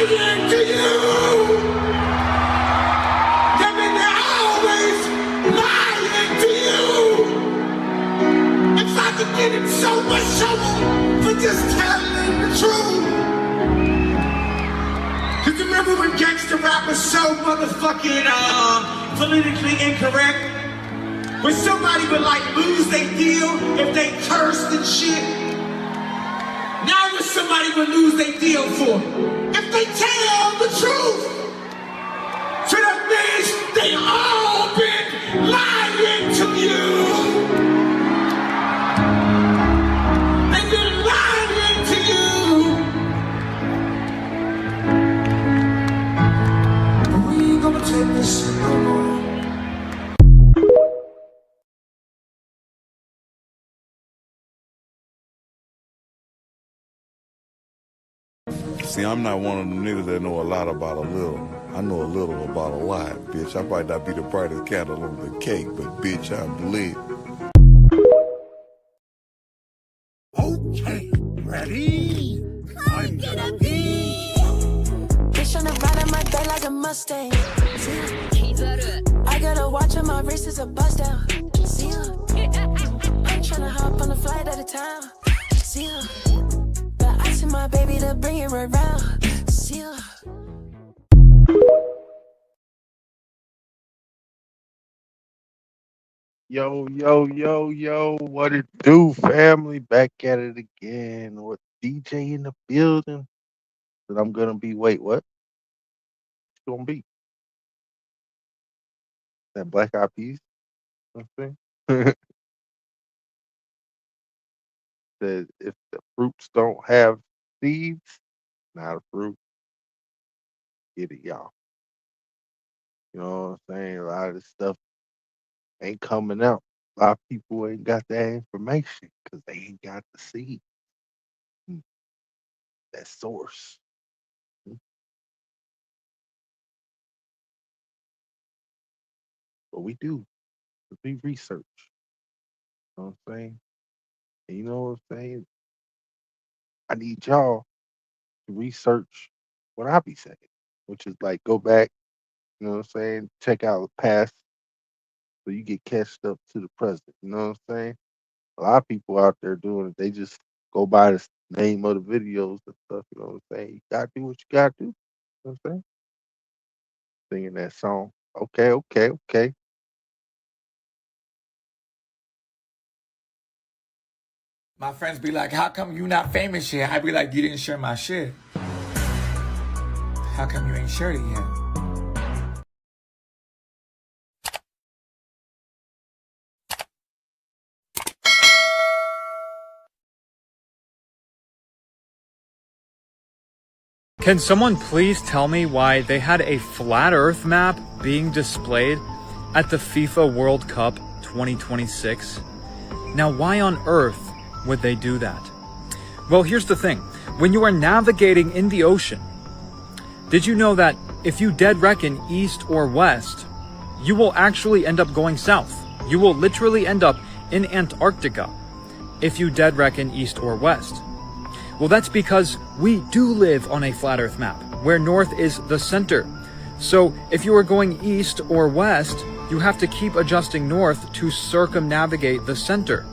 lying to you. I mean, they're always lying to you. If I could get in so much trouble for just telling the truth. Cause remember when gangster rap was so motherfucking politically incorrect? When somebody would like lose their deal if they cursed and shit. Now what somebody would lose their deal for? If they tell the truth. So that means they all been lying to you. They've been lying to you. But we ain't gonna take this shit no more. See, I'm not one of them niggas that know a lot about a little. I know a little about a lot, bitch. I might not be the brightest candle on the cake, but bitch, I'm lit. Okay, ready? I'm gonna be. Bitch on the ride of my day like a Mustang. I got a watch on my wrist, is a bust down. See ya. I'm tryna hop on a flight out of town. See ya. But I sent my baby to bring it right round. See ya. Yo, what it do, family? Back at it again with DJ in the building. That I'm gonna be, wait, what? It's gonna be that Black Eyed Peas, you know what I'm saying? That if the fruits don't have seeds, not a fruit. Get it, y'all. You know what I'm saying? A lot of this stuff ain't coming out. A lot of people ain't got that information because they ain't got the seed, that source. But we do. We research. You know what I'm saying? And you know what I'm saying? I need y'all to research what I be saying, which is like go back, you know what I'm saying? Check out the past so you get catched up to the present. You know what I'm saying? A lot of people out there doing it, they just go by the name of the videos and stuff, you know what I'm saying? You gotta do what you gotta do. You know what I'm saying? Singing that song. Okay. My friends be like, how come you not famous yet? I be like, you didn't share my shit. How come you ain't shared it yet? Can someone please tell me why they had a flat earth map being displayed at the FIFA World Cup 2026? Now, why on earth would they do that? Well, here's the thing. When you are navigating in the ocean, did you know that if you dead reckon east or west, you will actually end up going south? You will literally end up in Antarctica if you dead reckon east or west. Well, that's because we do live on a flat earth map where north is the center. So if you are going east or west, you have to keep adjusting north to circumnavigate the center.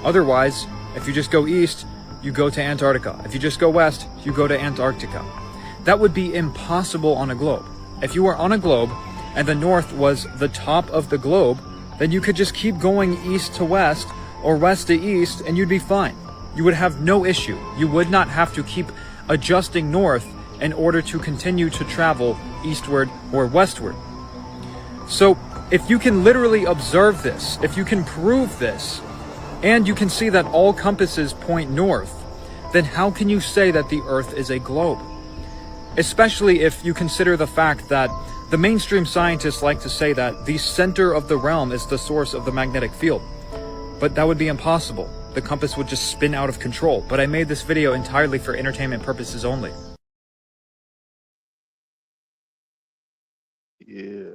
Otherwise, if you just go east, you go to Antarctica. If you just go west, you go to Antarctica. That would be impossible on a globe. If you were on a globe and the north was the top of the globe, then you could just keep going east to west or west to east and you'd be fine. You would have no issue. You would not have to keep adjusting north in order to continue to travel eastward or westward. So if you can literally observe this, if you can prove this, and you can see that all compasses point north, then how can you say that the Earth is a globe? Especially if you consider the fact that the mainstream scientists like to say that the center of the realm is the source of the magnetic field. But that would be impossible. The compass would just spin out of control. But I made this video entirely for entertainment purposes only. Yeah.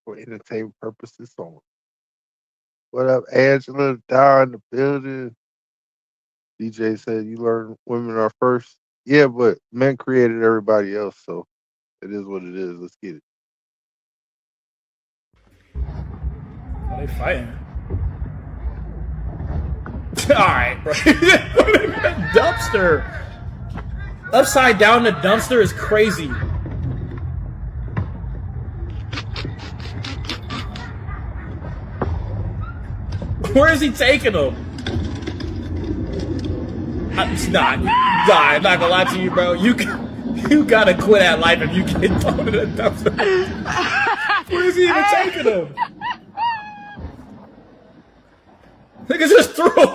For entertainment purposes only. What up, Angela? Down in the building. DJ said you learn women are first. Yeah, but men created everybody else, so it is what it is. Let's get it. Oh, they fighting. Alright, bro. Dumpster. Upside down the dumpster is crazy. Where is he taking them? I'm not gonna lie to you, bro. You gotta quit at life if you get thrown in a dumpster. Where is he even taking them? Niggas just threw him.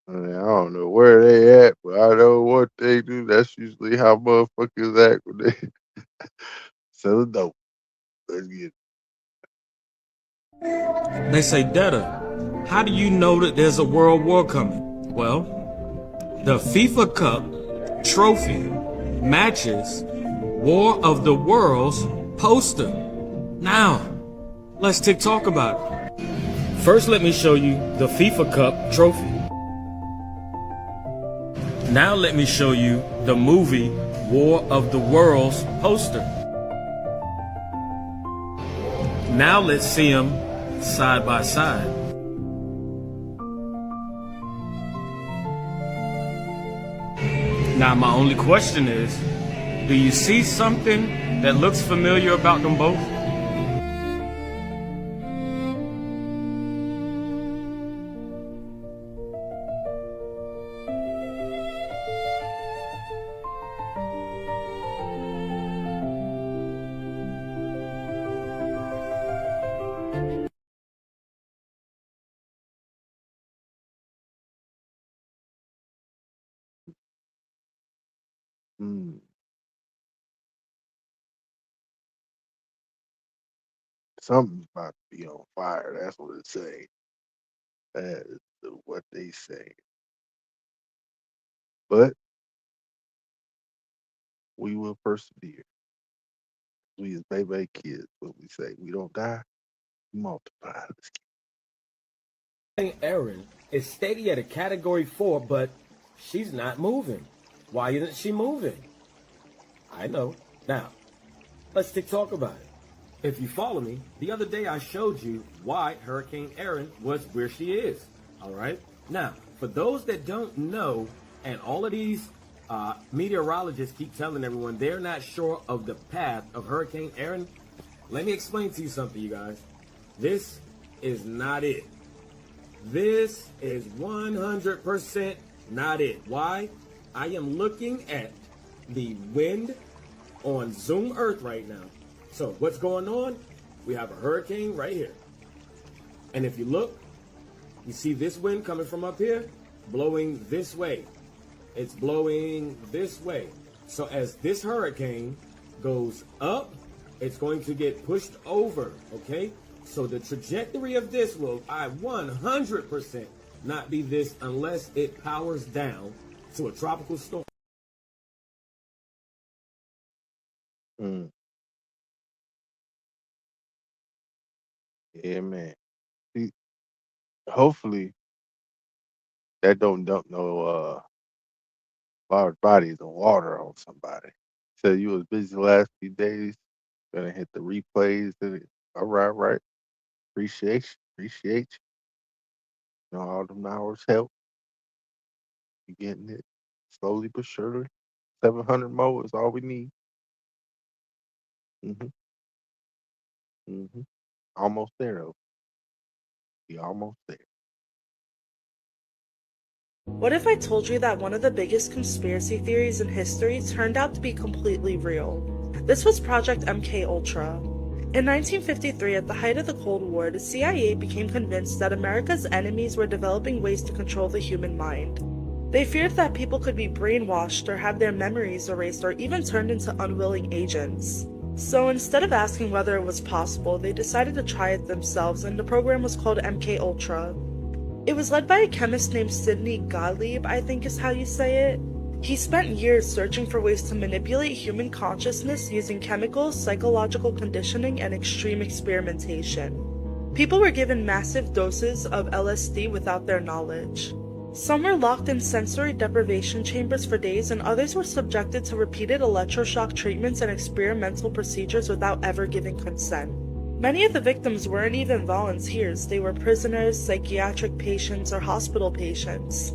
I don't know where they at, but I know what they do. That's usually how motherfuckers act when they sell a dope. Let's get it. They say, Detta, how do you know that there's a world war coming? Well, the FIFA Cup trophy matches War of the Worlds poster. Now, let's talk about it. First, let me show you the FIFA Cup trophy. Now let me show you the movie War of the Worlds poster. Now let's see them side by side. Now my only question is, do you see something that looks familiar about them both? Mm. Something's about to be on fire. That's what it's saying. That is what they say. But we will persevere. We as baby kids, what we say, we don't die, we multiply. Let's Erin is steady at a category 4, but she's not moving. Why isn't she moving? I know. Now, let's talk about it. If you follow me, the other day I showed you why Hurricane Erin was where she is. All right? Now, for those that don't know, and all of these meteorologists keep telling everyone they're not sure of the path of Hurricane Erin, let me explain to you something, you guys. This is not it. This is 100% not it. Why? I am looking at the wind on Zoom Earth right now. So what's going on? We have a hurricane right here. And if you look, you see this wind coming from up here, blowing this way. It's blowing this way. So as this hurricane goes up, it's going to get pushed over, okay? So the trajectory of this will 100% not be this unless it powers down to a tropical storm. Mm. Yeah, man. See, hopefully that don't dump no large bodies of water on somebody. So you was busy the last few days, gonna hit the replays and it. All right, right. Appreciate you. You know, all them hours help. You getting it slowly but surely. 700 more is all we need. hmm hmm Almost there though. We almost there. What if I told you that one of the biggest conspiracy theories in history turned out to be completely real? This was Project MK-Ultra. In 1953, at the height of the Cold War, the CIA became convinced that America's enemies were developing ways to control the human mind. They feared that people could be brainwashed or have their memories erased or even turned into unwilling agents. So instead of asking whether it was possible, they decided to try it themselves, and the program was called MK-Ultra. It was led by a chemist named Sidney Gottlieb, I think is how you say it. He spent years searching for ways to manipulate human consciousness using chemicals, psychological conditioning, and extreme experimentation. People were given massive doses of LSD without their knowledge. Some were locked in sensory deprivation chambers for days, and others were subjected to repeated electroshock treatments and experimental procedures without ever giving consent. Many of the victims weren't even volunteers. They were prisoners, psychiatric patients, or hospital patients.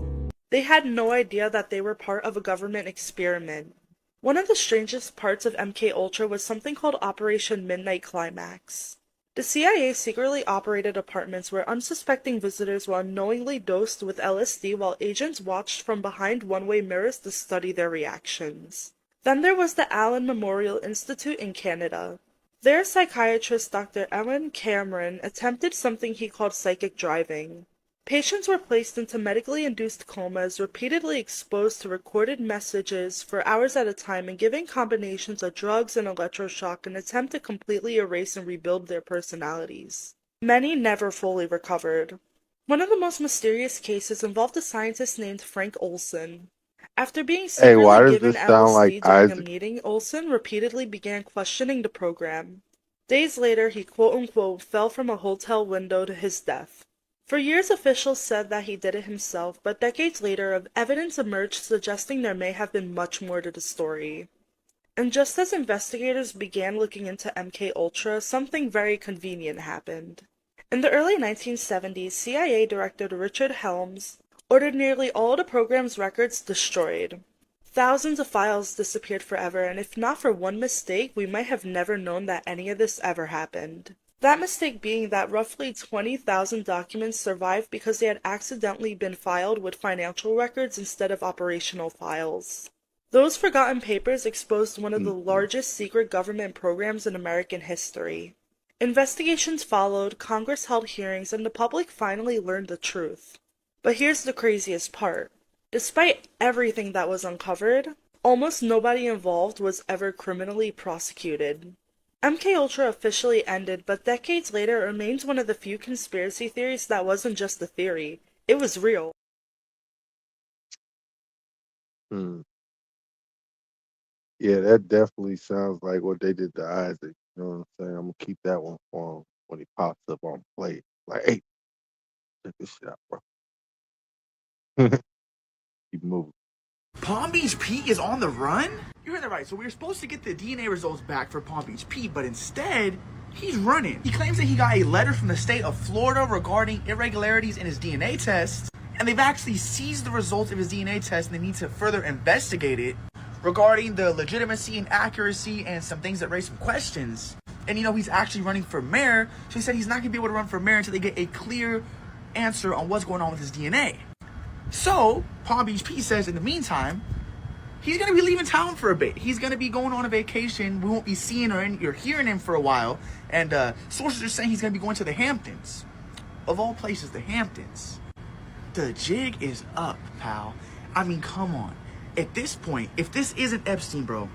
They had no idea that they were part of a government experiment. One of the strangest parts of MKUltra was something called Operation Midnight Climax. The CIA secretly operated apartments where unsuspecting visitors were unknowingly dosed with LSD while agents watched from behind one-way mirrors to study their reactions. Then there was the Allen Memorial Institute in Canada. Their psychiatrist Dr. Ellen Cameron attempted something he called psychic driving. Patients were placed into medically induced comas, repeatedly exposed to recorded messages for hours at a time, and given combinations of drugs and electroshock in an attempt to completely erase and rebuild their personalities. Many never fully recovered. One of the most mysterious cases involved a scientist named Frank Olson. After being Hey, why secretly does given this sound like LSD during a Isaac? meeting, Olson repeatedly began questioning the program. Days later, he quote-unquote fell from a hotel window to his death. For years, officials said that he did it himself, but decades later, evidence emerged suggesting there may have been much more to the story. And just as investigators began looking into MKUltra, something very convenient happened. In the early 1970s, CIA Director Richard Helms ordered nearly all the program's records destroyed. Thousands of files disappeared forever, and if not for one mistake, we might have never known that any of this ever happened. That mistake being that roughly 20,000 documents survived because they had accidentally been filed with financial records instead of operational files. Those forgotten papers exposed one of the largest secret government programs in American history. Investigations followed, Congress held hearings, and the public finally learned the truth. But here's the craziest part. Despite everything that was uncovered, almost nobody involved was ever criminally prosecuted. MKUltra officially ended, but decades later it remains one of the few conspiracy theories that wasn't just a theory. It was real. Hmm. Yeah, that definitely sounds like what they did to Isaac. You know what I'm saying? I'm gonna keep that one for him when he pops up on play. Like, hey, check this shit out, bro. Keep moving. Palm Beach Pete is on the run? You heard that right. So we were supposed to get the DNA results back for Palm Beach Pete, but instead, he's running. He claims that he got a letter from the state of Florida regarding irregularities in his DNA test, and they've actually seized the results of his DNA test, and they need to further investigate it regarding the legitimacy and accuracy and some things that raise some questions. And you know, he's actually running for mayor, so he said he's not going to be able to run for mayor until they get a clear answer on what's going on with his DNA. So, Palm Beach Pete says in the meantime, he's going to be leaving town for a bit. He's going to be going on a vacation. We won't be seeing or hearing him for a while. And sources are saying he's going to be going to the Hamptons. Of all places, the Hamptons. The jig is up, pal. I mean, come on. At this point, if this isn't Epstein, bro,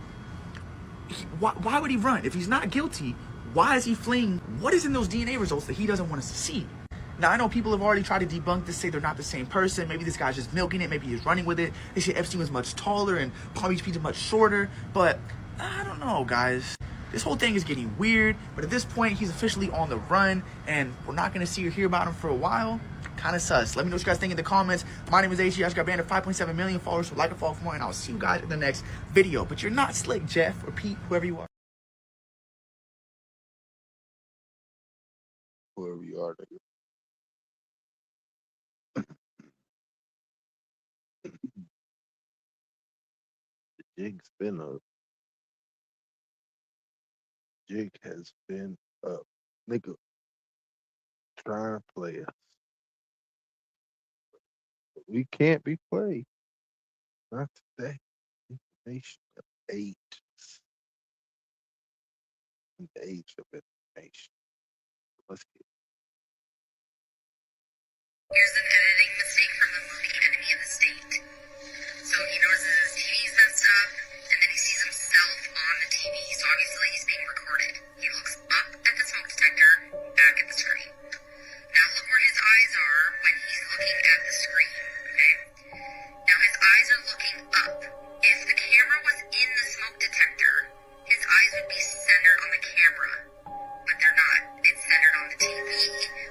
why would he run? If he's not guilty, why is he fleeing? What is in those DNA results that he doesn't want us to see? Now, I know people have already tried to debunk this, say they're not the same person. Maybe this guy's just milking it. Maybe he's running with it. They say Epstein was much taller and Palm Beach Pete is much shorter. But I don't know, guys. This whole thing is getting weird. But at this point, he's officially on the run. And we're not going to see or hear about him for a while. Kind of sus. Let me know what you guys think in the comments. My name is AG. I just got banned at 5.7 million followers. So like and follow for more. And I'll see you guys in the next video. But you're not slick, Jeff or Pete, whoever you are. Whoever you are, nigga. The jig has been up. Nigga, try and play us. But we can't be played. Not today. Information of age. In the age of information. Let's get Here's an editing mistake from the movie Enemy of the State. So he notices his TV's messed up, and then he sees himself on the TV, so obviously he's being recorded. He looks up at the smoke detector, back at the screen. Now look where his eyes are when he's looking at the screen, okay? Now his eyes are looking up. If the camera was in the smoke detector, his eyes would be centered on the camera, but they're not. It's centered on the TV.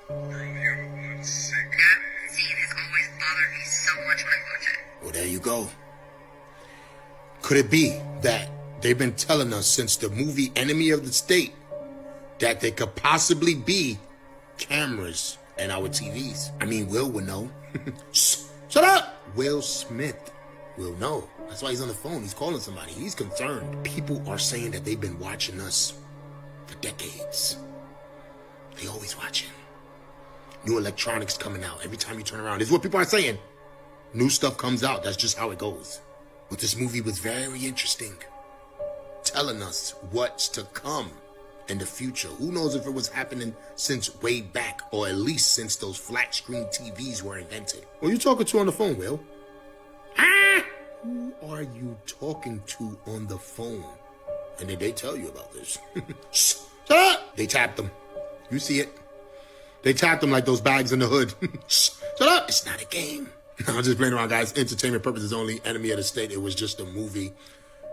That scene has always bothered me so much when I watch it. Well, there you go. Could it be that they've been telling us since the movie Enemy of the State that there could possibly be cameras in our TVs? I mean, Will would know. Shut up! Will Smith will know. That's why he's on the phone. He's calling somebody. He's concerned. People are saying that they've been watching us for decades. They always watching. New electronics coming out every time you turn around. This is what people are saying. New stuff comes out. That's just how it goes. But this movie was very interesting, telling us what's to come in the future. Who knows if it was happening since way back, or at least since those flat screen TVs were invented. Who are you talking to on the phone, Will? Who are you talking to on the phone? And did they tell you about this? Shut up! They tapped them. You see it. They tapped them like those bags in the hood. Shut up! It's not a game. I'm just playing around, guys. Entertainment purposes only. Enemy of the State. It was just a movie.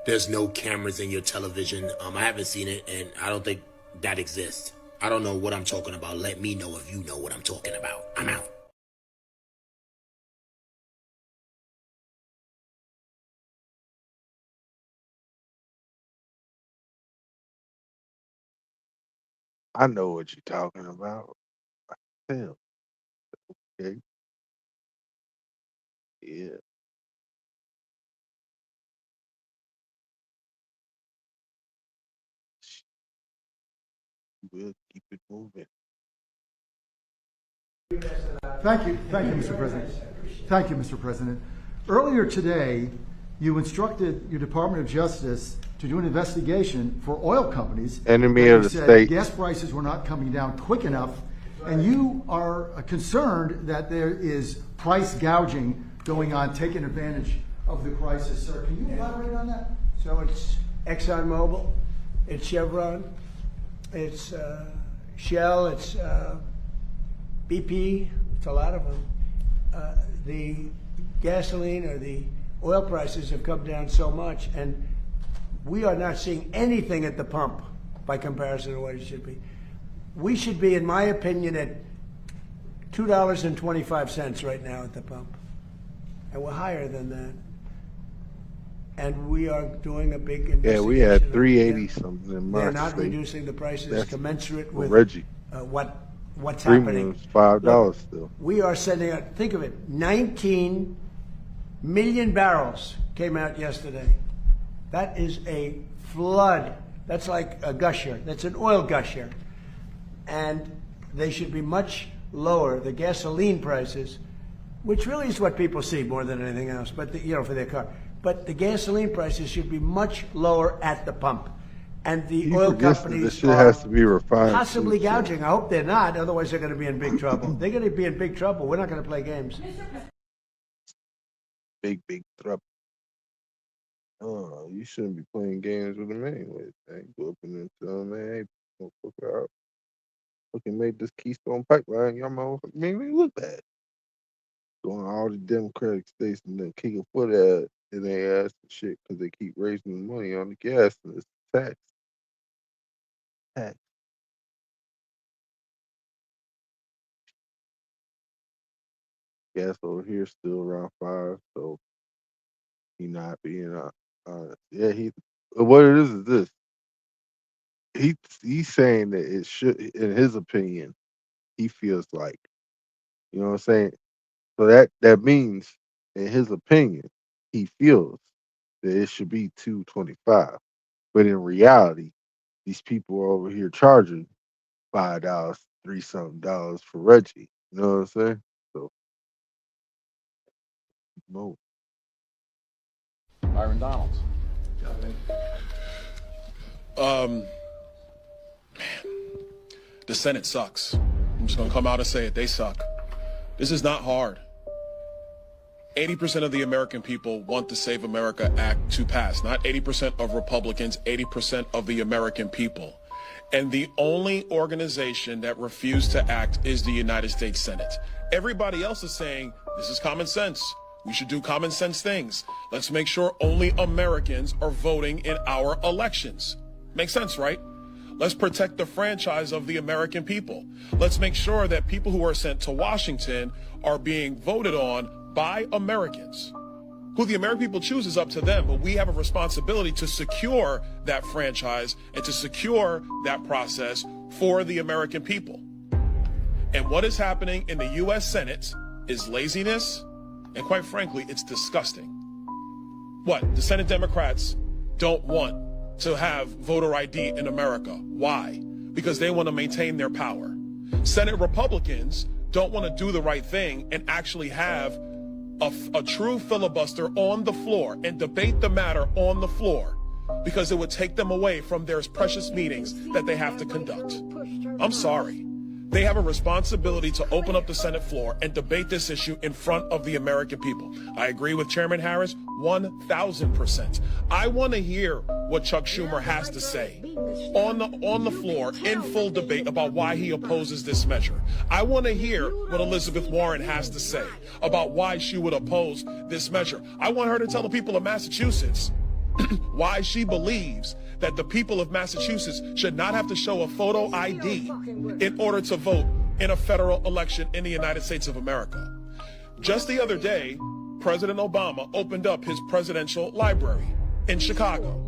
There's no cameras in your television. I haven't seen it, and I don't think that exists. I don't know what I'm talking about. Let me know if you know what I'm talking about. I'm out. I know what you're talking about. Hell, okay. Yeah. We'll keep it moving. Thank you, Mr. President. Thank you, Mr. President. Earlier today, you instructed your Department of Justice to do an investigation for oil companies. Enemy of the state. Gas prices were not coming down quick enough, and you are concerned that there is price gouging going on, taking advantage of the crisis. Sir, can you elaborate on that? So it's ExxonMobil, it's Chevron, it's Shell, it's BP, it's a lot of them. The gasoline or the oil prices have come down so much, and we are not seeing anything at the pump by comparison to what it should be. We should be, in my opinion, at $2.25 right now at the pump, and we're higher than that. And we are doing a big investigation. Yeah, we had 380 something in March. They're not reducing the prices commensurate with Reggie. What's Premium happening. $5 still. We are sending out, think of it, 19 million barrels came out yesterday. That is a flood. That's like a gusher. That's an oil gusher. And they should be much lower. The gasoline prices, which really is what people see more than anything else, but for their car. But the gasoline prices should be much lower at the pump. And the oil companies this shit has to be refined. Possibly gouging. I hope they're not. Otherwise, they're going to be in big trouble. They're going to be in big trouble. We're not going to play games. Big trouble. Oh, you shouldn't be playing games with them anyway. Hey, go up and then tell them, hey, don't fuck her out. Fucking made this Keystone Pipeline. Y'all motherfuckers made me look bad. Going all the Democratic states and then kick a foot at in their ass and shit because they keep raising the money on the gas and it's tax. Gas over here still around 5, so he not being honest. Yeah, what it is this. He's saying that it should, in his opinion, he feels like, you know what I'm saying? So that means, in his opinion, he feels that it should be $2.25. But in reality, these people are over here charging $5, $3-something for Reggie. You know what I'm saying? So, no. Byron Donalds. Man, the Senate sucks. I'm just gonna come out and say it. They suck. This is not hard. 80% of the American people want the Save America Act to pass. Not 80% of Republicans, 80% of the American people. And the only organization that refused to act is the United States Senate. Everybody else is saying, this is common sense. We should do common sense things. Let's make sure only Americans are voting in our elections. Makes sense, right? Let's protect the franchise of the American people. Let's make sure that people who are sent to Washington are being voted on by Americans. Who the American people choose is up to them, but we have a responsibility to secure that franchise and to secure that process for the American people. And what is happening in the U.S. Senate is laziness, and quite frankly, it's disgusting. What? The Senate Democrats don't want to have voter ID in America. Why? Because they want to maintain their power. Senate Republicans don't want to do the right thing and actually have a true filibuster on the floor and debate the matter on the floor, because it would take them away from their precious meetings that they have to conduct. I'm sorry. They have a responsibility to open up the Senate floor and debate this issue in front of the American people. I agree with Chairman Harris 1,000%. I want to hear what Chuck Schumer has to say on the floor in full debate about why he opposes this measure. I want to hear what Elizabeth Warren has to say about why she would oppose this measure. I want her to tell the people of Massachusetts why she believes that the people of Massachusetts should not have to show a photo ID in order to vote in a federal election in the United States of America. Just the other day, President Obama opened up his presidential library in Chicago.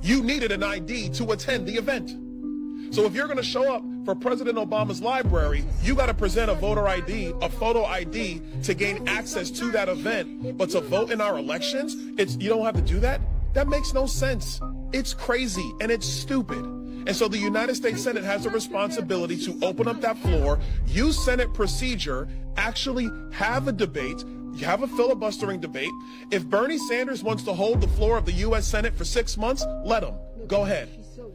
You needed an ID to attend the event. So if you're going to show up for President Obama's library, you got to present a voter ID, a photo ID to gain access to that event. But to vote in our elections, you don't have to do that? That makes no sense. It's crazy and it's stupid. And so the United States Senate has a responsibility to open up that floor, use Senate procedure, actually have a debate, have a filibustering debate. If Bernie Sanders wants to hold the floor of the U.S. Senate for 6 months, let him. Go ahead.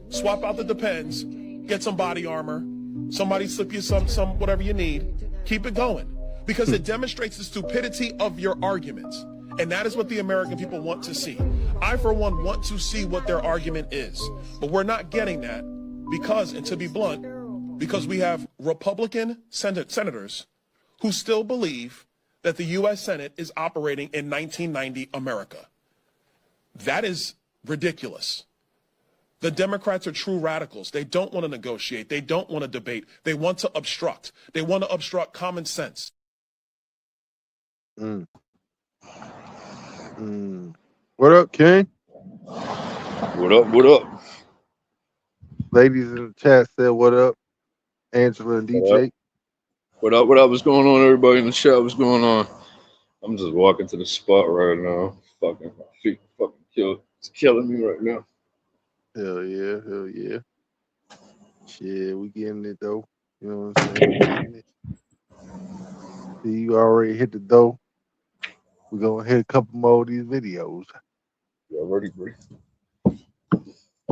Swap out the Depends, get some body armor, somebody slip you some whatever you need. Keep it going, because it demonstrates the stupidity of your arguments. And that is what the American people want to see. I, for one, want to see what their argument is. But we're not getting that because, and to be blunt, because we have Republican senators who still believe that the U.S. Senate is operating in 1990 America. That is ridiculous. The Democrats are true radicals. They don't want to negotiate. They don't want to debate. They want to obstruct. They want to obstruct common sense. What up, King? What up? What up? Ladies in the chat said, what up? Angela and DJ. What up? What up? What's going on, everybody in the chat? What's going on? I'm just walking to the spot right now. Fucking my feet fucking it's killing me right now. Hell yeah, hell yeah. Shit, we getting it though. You know what I'm saying? See, you already hit the dough. We're gonna hit a couple more of these videos. You already agree.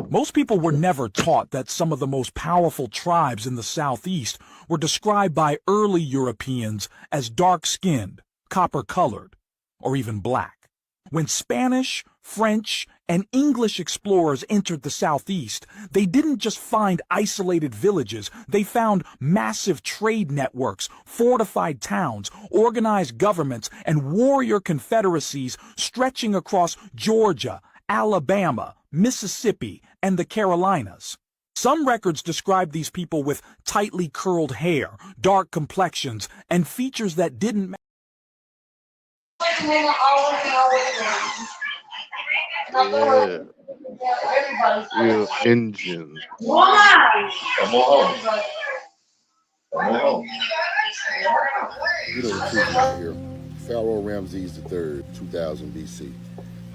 Most people were never taught that some of the most powerful tribes in the Southeast were described by early Europeans as dark-skinned, copper-colored, or even black. When Spanish, French, and English explorers entered the Southeast, they didn't just find isolated villages, they found massive trade networks, fortified towns, organized governments, and warrior confederacies stretching across Georgia, Alabama, Mississippi, and the Carolinas. Some records describe these people with tightly curled hair, dark complexions, and features that didn't match. Yeah. Real engine. Come on. Come on. You know the truth right here. Pharaoh Ramses III, 2000 BC.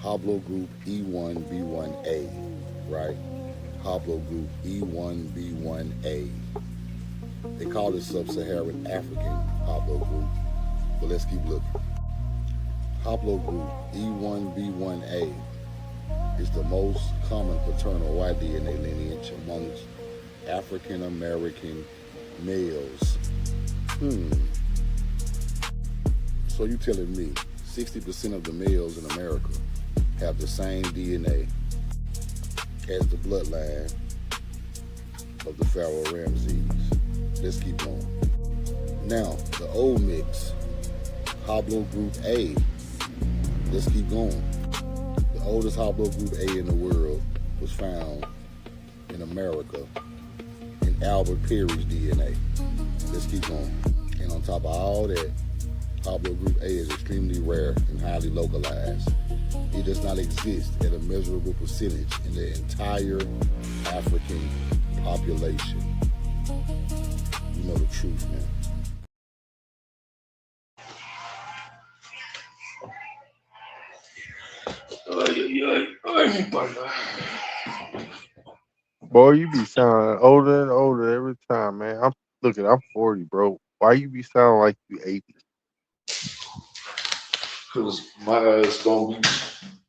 Haplogroup E1B1A, right? Haplogroup E1B1A. They call it Sub-Saharan African haplogroup, but let's keep looking. Haplogroup E1B1A is the most common paternal Y DNA lineage amongst African American males. So you telling me 60% of the males in America have the same DNA as the bloodline of the Pharaoh Ramses? Let's keep going. Now, the old mix, haplogroup A. Let's keep going. The oldest haplogroup A in the world was found in America Albert Perry's DNA. Let's keep going. And on top of all that, haplogroup A is extremely rare and highly localized. It does not exist at a measurable percentage in the entire African population. You know the truth, man. Boy, you be sounding older and older every time, man. I'm 40, bro. Why you be sounding like you 80? Cause my ass don't be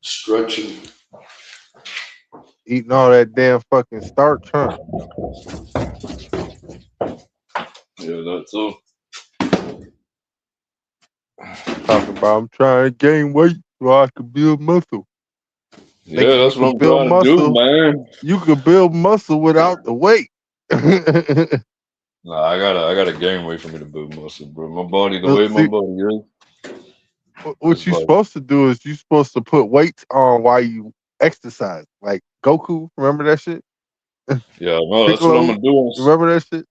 stretching. Eating all that damn fucking starch, huh? Yeah, that's all. Talking about I'm trying to gain weight so I can build muscle. Yeah, Thinking you that's what could I'm build trying to do, muscle. man. You could build muscle without the weight. Nah, I gotta gain weight for me to build muscle, bro. My body, the Look, way my see, body what is you're like, supposed to do is you're supposed to put weights on while you exercise. Like Goku, remember that shit? yeah, no, that's what I'm Piccolo, gonna do on. remember that shit?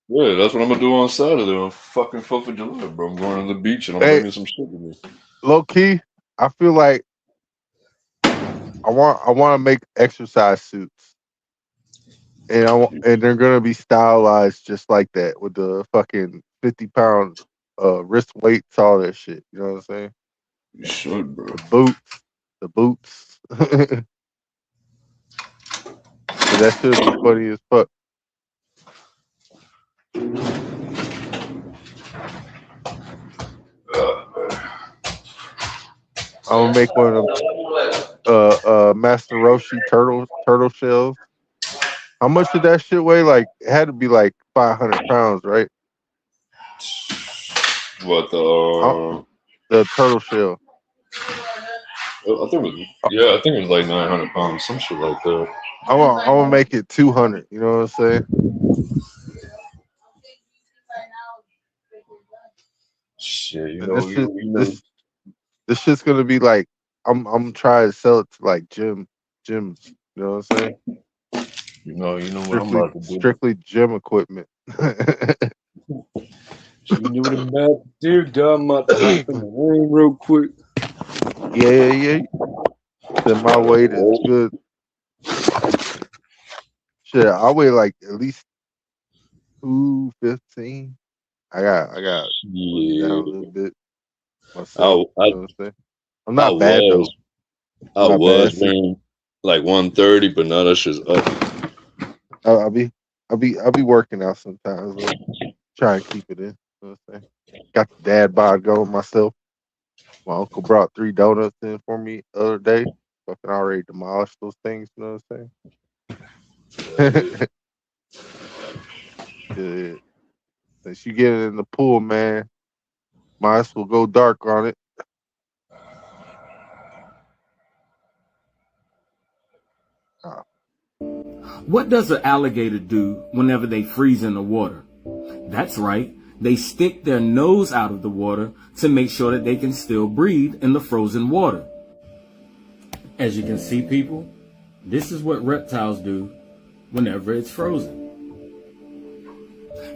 Yeah, that's what I'm gonna do on Saturday on fucking 4th of July, bro. I'm going to the beach and I'm Hey, bringing some shit with me. low key, I feel like I want to make exercise suits, and and they're gonna be stylized just like that with the fucking 50-pound wrist weights, all that shit. You know what I'm saying? You should, bro. The boots. But that should be funny as fuck. I'm gonna make one of them Master Roshi turtle shells. How much did that shit weigh? Like it had to be like 500 pounds, right? What Uh, the turtle shell. I think it was, yeah, I think it was like 900 pounds, some shit like that. I'm gonna make it 200. You know what I'm saying? Shit, And this shit, you know, this shit's gonna be like I'm trying to sell it to like gyms. You know what I'm saying? you know what I'm about to do. Strictly gym equipment. You know what I'm about to do, dog? I'm about to hop in the ring real quick. Yeah. Then my weight is good. Shit, I weigh like at least 215. I got put it down a Yeah, little bit myself. I, You know what I'm saying? I'm I not bad though. was, I'm I not bad. was weighing like 130, but now that's just up. I'll be working out sometimes. Though. Try and keep it in. You know what I'm saying? Got the dad bod going myself. My uncle brought 3 donuts in for me the other day. Fucking already demolished those things. You know what I'm saying? Shit. Since you get it in the pool, man, might as well go dark on it. What does an alligator do whenever they freeze in the water? That's right. They stick their nose out of the water to make sure that they can still breathe in the frozen water. As you can see, people, this is what reptiles do whenever it's frozen.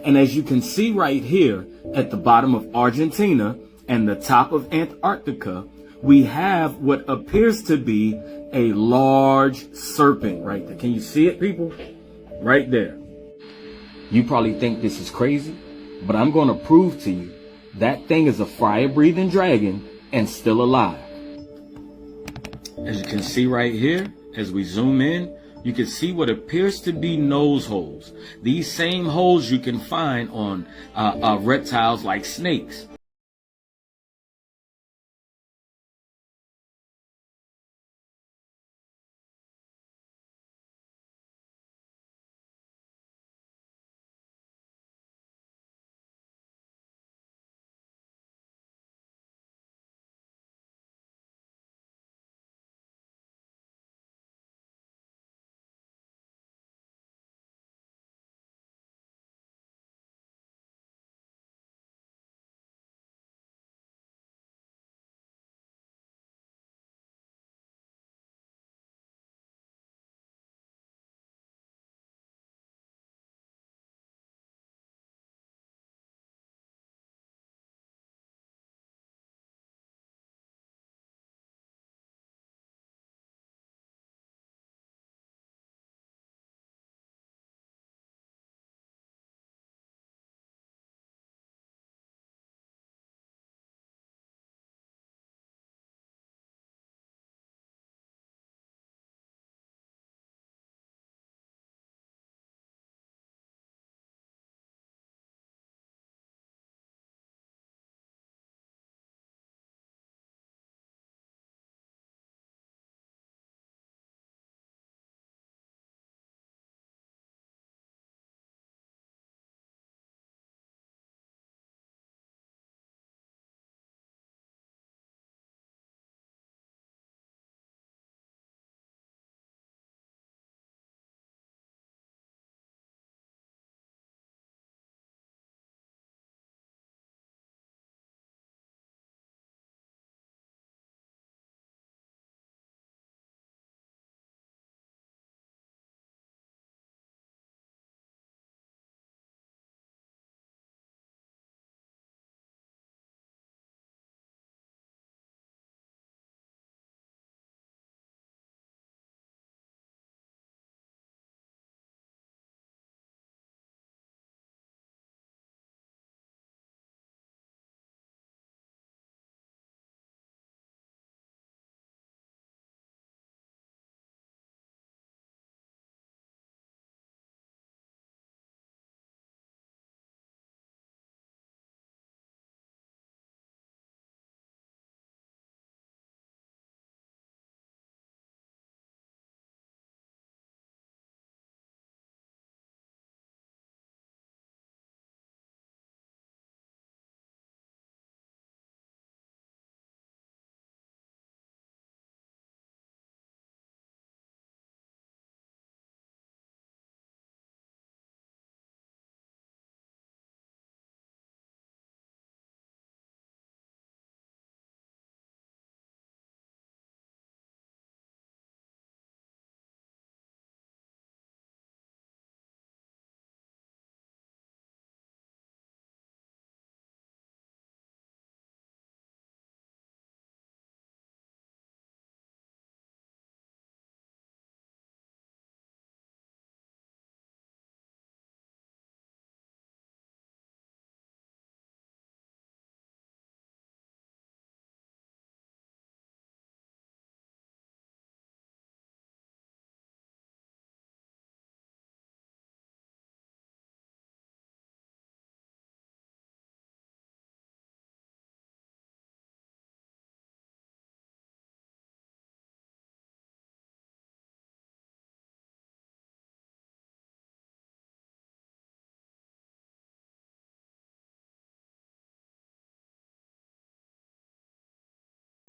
And as you can see right here at the bottom of Argentina and the top of Antarctica, we have what appears to be a large serpent right there. Can you see it, people? Right there. You probably think this is crazy, but I'm going to prove to you that thing is a fire-breathing dragon and still alive. As you can see right here, as we zoom in, you can see what appears to be nose holes. These same holes you can find on reptiles like snakes.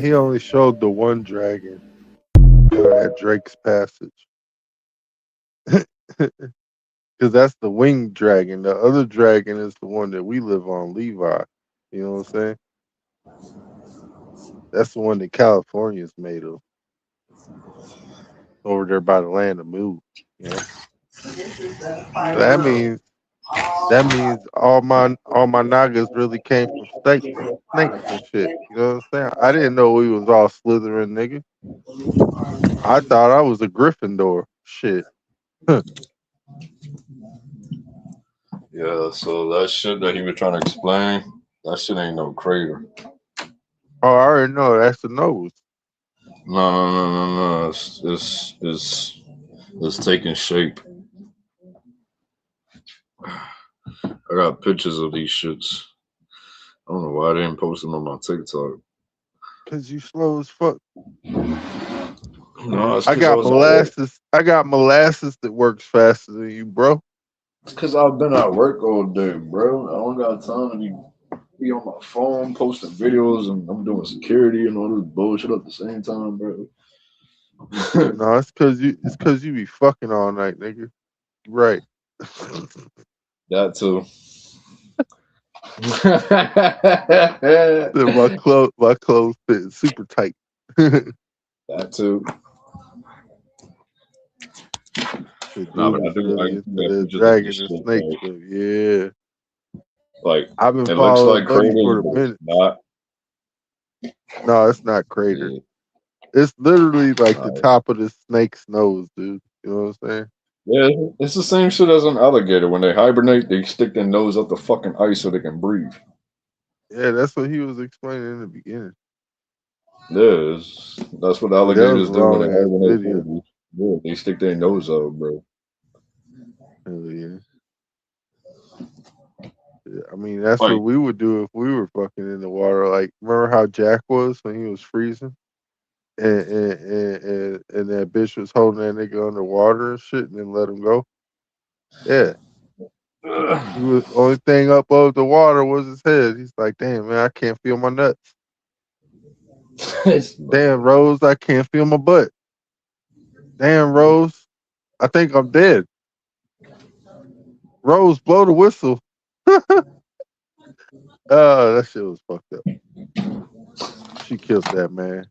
He only showed the one dragon at Drake's Passage. Because that's the winged dragon. The other dragon is the one that we live on, Levi. You know what I'm saying? That's the one that California's made of. Over there by the land of Moo. You know? So that means all my Nagas really came from snakes and shit. You know what I'm saying? I didn't know we was all Slytherin, nigga. I thought I was a Gryffindor. Shit. Yeah, so that shit that he was trying to explain, that shit ain't no crater. Oh, I already know. That's the nose. No. It's taking shape. I got pictures of these shits. I don't know why I didn't post them on my TikTok. Cause you slow as fuck. No, it's I got molasses. I got molasses that works faster than you, bro. It's because I've been at work all day, bro. I don't got time to be on my phone posting videos, and I'm doing security and all this bullshit at the same time, bro. No, it's cause you be fucking all night, nigga. Right. That too. my clothes fit super tight. That too. Nah, but I do. Really I into got the pictures of dragon this and shit. snake stuff. Yeah. Like I've been it looks following like Buddy craters, for a but it's minute. not. No, it's not crater. It's literally like the Nah, top of the snake's nose, dude. You know what I'm saying? yeah, it's the same shit as an alligator. When they hibernate, they stick their nose up the fucking ice so they can breathe. Yeah, that's what he was explaining in the beginning. Yeah, that's what That was alligators a do when they long ass hibernate. video. Yeah, they stick their nose out, bro. Hell yeah. I mean, that's Like, what we would do if we were fucking in the water. Like, remember how Jack was when he was freezing, and that bitch was holding that nigga underwater and shit, and then let him go. Yeah, he was only thing up above the water was his head. He's like, damn man, I can't feel my nuts. Damn Rose, I can't feel my butt. Damn Rose, I think I'm dead. Rose, blow the whistle. That shit was fucked up. She killed that man.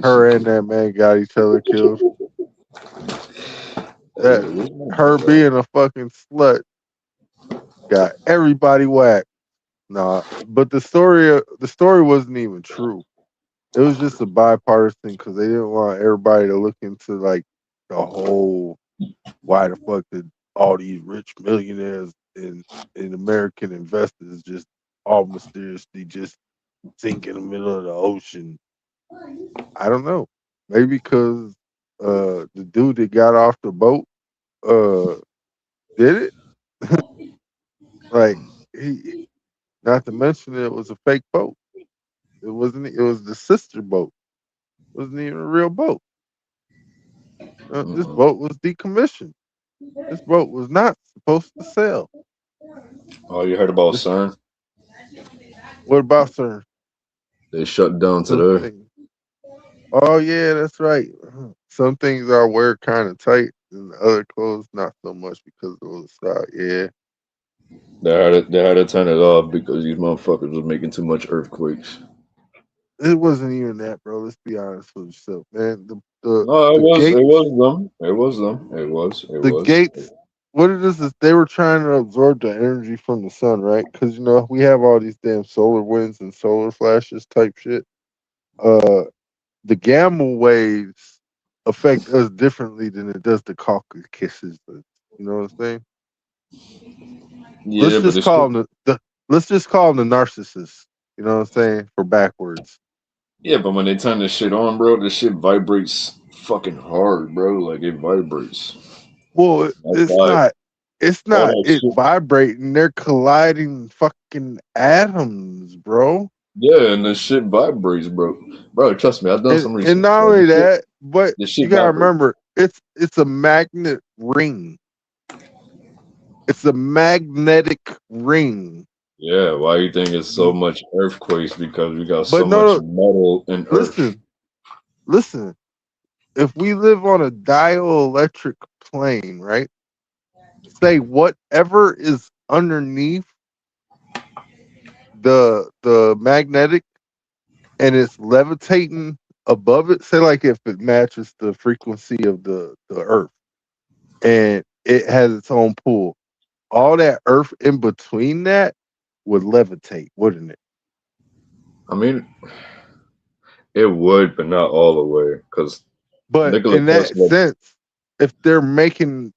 Her and that man got each other killed. Her being a fucking slut got everybody whacked. Nah, but the story wasn't even true. It was just a bipartisan because they didn't want everybody to look into like the whole why the fuck did all these rich millionaires and American investors just all mysteriously just sink in the middle of the ocean. I don't know. Maybe because the dude that got off the boat did it. Like he, not to mention it was a fake boat. It wasn't. It was the sister boat. It wasn't even a real boat. This boat was decommissioned. This boat was not supposed to sail. oh, you heard about CERN? What about CERN? They shut down Some today. things. Oh yeah, that's right. Some things are wear kind of tight, and the other clothes not so much because of the style. Yeah. They had to turn it off because these motherfuckers was making too much earthquakes. It wasn't even that, bro. Let's be honest with yourself, man. No, The it gates, was them. It was them. It the was. gates. What it is they were trying to absorb the energy from the sun, right? Because we have all these damn solar winds and solar flashes type shit. Uh, the gamma waves affect us differently than it does the Caucasus. You know what I'm saying? Yeah, Let's but just this call shit, them let's just call them the narcissists. You know what I'm saying? For backwards. yeah, but when they turn this shit on, bro, this shit vibrates fucking hard, bro. Like it vibrates. Well, That's why it's all not that it shit. vibrating. They're colliding fucking atoms, bro. Yeah, and this shit vibrates, bro. Bro, trust me, I've done some And research. not Bro. only that, but This you shit gotta vibrates. remember it's a magnet ring. It's a magnetic ring. Yeah, why you think it's so much earthquakes? Because we got so But much no, metal in Earth. listen. If we live on a dielectric plane, right? Say whatever is underneath the magnetic and it's levitating above it. Say like if it matches the frequency of the Earth and it has its own pull, all that Earth in between that would levitate, wouldn't it? I mean, it would, but not all the way. Because But Nikola in that Tesla. sense, if they're making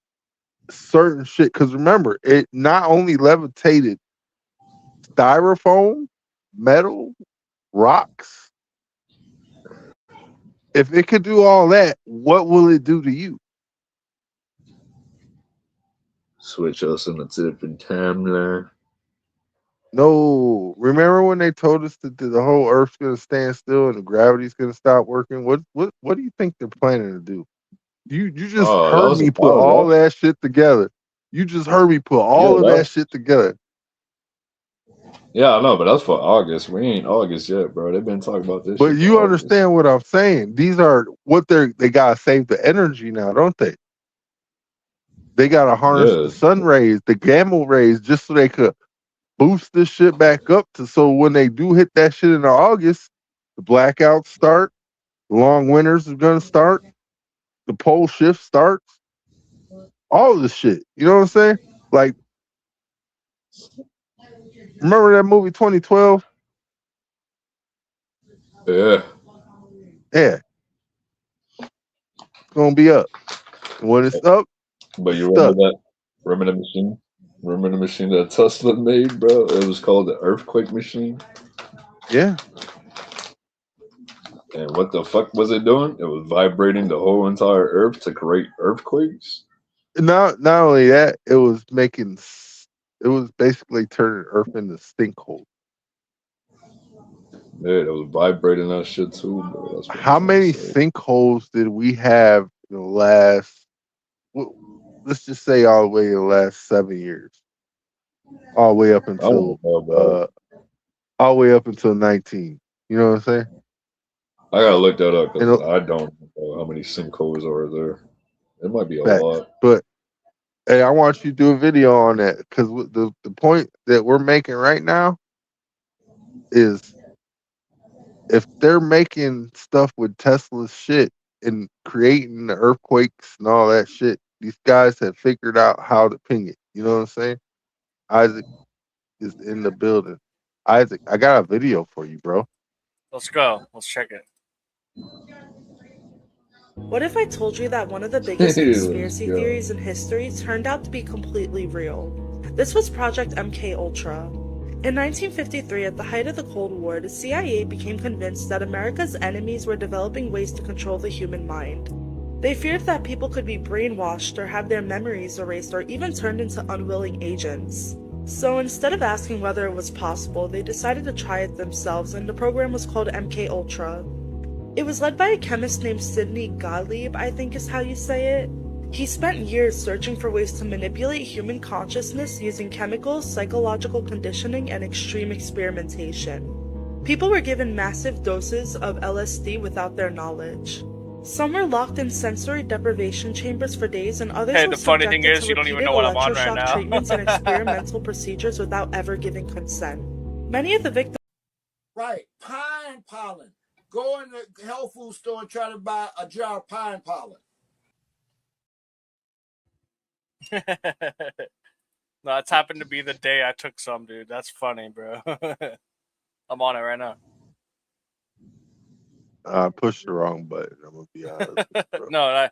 certain shit, because remember, it not only levitated styrofoam, metal, rocks. If it could do all that, what will it do to you? Switch us in a different timeline. No, remember when they told us that the whole Earth's gonna stand still and the gravity's gonna stop working? What do you think they're planning to do? You just Oh, heard me that put was all that. that shit together. You just heard me put Yeah, all of that shit together. yeah, I know, but that's for August. We ain't August yet, bro. They've been talking about this But shit for you August. understand what I'm saying. These are what they gotta save the energy now, don't they? They gotta harness Yeah, the sun rays, the gamma rays, just so they could boost this shit back up to so when they do hit that shit in August, the blackouts start, the long winters are gonna start, the pole shift starts, all of this shit. You know what I'm saying? Like, remember that movie 2012? yeah. Yeah, it's gonna be up. And when it's up, But it's you remember stuck. that? Remember the machine? Remember the machine that Tesla made, bro? It was called the earthquake machine. Yeah. And what the fuck was it doing? It was vibrating the whole entire Earth to create earthquakes. Not only that, it was it was basically turning Earth into sinkhole. Yeah, it was vibrating that shit too, bro. That's what I'm How trying to many say. sinkholes did we have in the last, let's just say all the way in the last 7 years? All the way up I don't until know about it. uh all the way up until 19. You know what I'm saying? I gotta look that up And because I don't know how many sinkholes are there. It might be a facts. lot. But hey, I want you to do a video on that because the point that we're making right now is if they're making stuff with Tesla's shit and creating the earthquakes and all that shit, these guys have figured out how to ping it. You know what I'm saying? Isaac is in the building. Isaac, I got a video for you, bro. Let's go. Let's check it. What if I told you that one of the biggest Let's conspiracy go. theories in history turned out to be completely real? This was Project MK Ultra. In 1953, at the height of the Cold War, the CIA became convinced that America's enemies were developing ways to control the human mind. They feared that people could be brainwashed or have their memories erased or even turned into unwilling agents. So instead of asking whether it was possible, they decided to try it themselves, and the program was called MK Ultra. It was led by a chemist named Sidney Gottlieb, I think is how you say it. He spent years searching for ways to manipulate human consciousness using chemicals, psychological conditioning, and extreme experimentation. People were given massive doses of LSD without their knowledge. Some were locked in sensory deprivation chambers for days, and others Hey, were the funny thing subjected is, to you don't even repeated know what I'm on right electroshock now. treatments and experimental procedures without ever giving consent. Many of the victims Right, pine pollen. Go in the health food store and try to buy a jar of pine pollen. No, it's happened to be the day I took some, dude. That's funny, bro. I'm on it right now. I pushed the wrong button. I'm gonna be honest with you, bro. No,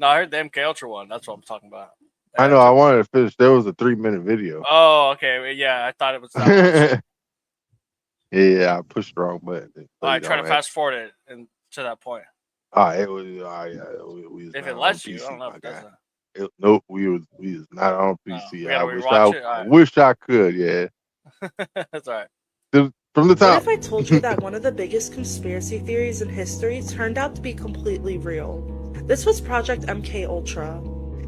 I heard the MK Ultra one. That's what I'm talking about. I know. I wanted to finish. There was a 3-minute video. Oh, okay. Yeah, I thought it was that one. Yeah, I pushed the wrong button. So All right, you try to don't have. fast forward it and to that point. It was. We was If not it on lets you, I PC, don't know if my it does guy. that. Nope, we was not on PC. We gotta rewatch it. All I right. wish I could. Yeah. That's all right. From the What top. if I told you that one of the biggest conspiracy theories in history turned out to be completely real? This was Project MK Ultra.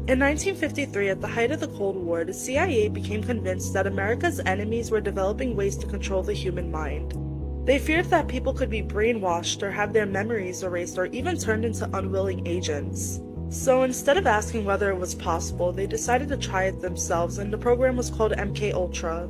In 1953, at the height of the Cold War, the CIA became convinced that America's enemies were developing ways to control the human mind. They feared that people could be brainwashed or have their memories erased or even turned into unwilling agents. So instead of asking whether it was possible, they decided to try it themselves, and the program was called MK-Ultra.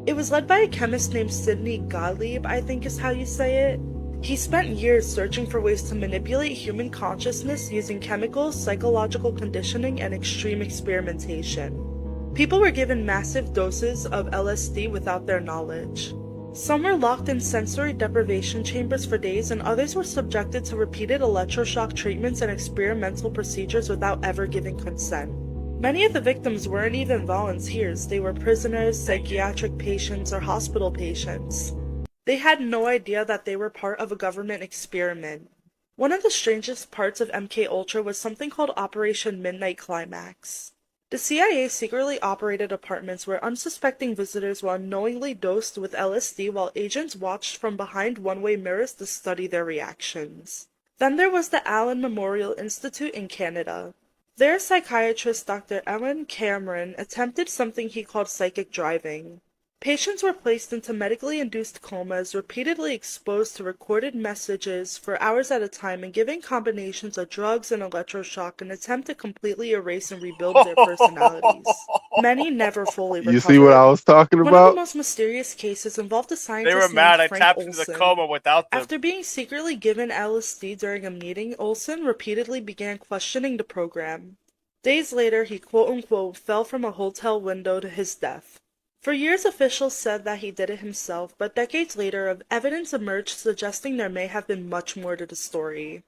It was led by a chemist named Sidney Gottlieb, I think is how you say it. He spent years searching for ways to manipulate human consciousness using chemicals, psychological conditioning, and extreme experimentation. People were given massive doses of LSD without their knowledge. Some were locked in sensory deprivation chambers for days, and others were subjected to repeated electroshock treatments and experimental procedures without ever giving consent. Many of the victims weren't even volunteers. They were prisoners, psychiatric patients, or hospital patients. They had no idea that they were part of a government experiment. One of the strangest parts of MK-Ultra was something called Operation Midnight Climax. The CIA secretly operated apartments where unsuspecting visitors were unknowingly dosed with LSD while agents watched from behind one-way mirrors to study their reactions. Then there was the Allen Memorial Institute in Canada. Their psychiatrist Dr. Ellen Cameron attempted something he called psychic driving. Patients were placed into medically induced comas, repeatedly exposed to recorded messages for hours at a time, and given combinations of drugs and electroshock in an attempt to completely erase and rebuild their personalities. Many never fully recovered. You see what I was talking One of the about? most mysterious cases involved a They scientist were named mad. I Frank tapped into the Olson. coma without them. After being secretly given LSD during a meeting, Olson repeatedly began questioning the program. Days later, he quote-unquote fell from a hotel window to his death. For years, officials said that he did it himself, but decades later, evidence emerged suggesting there may have been much more to the story.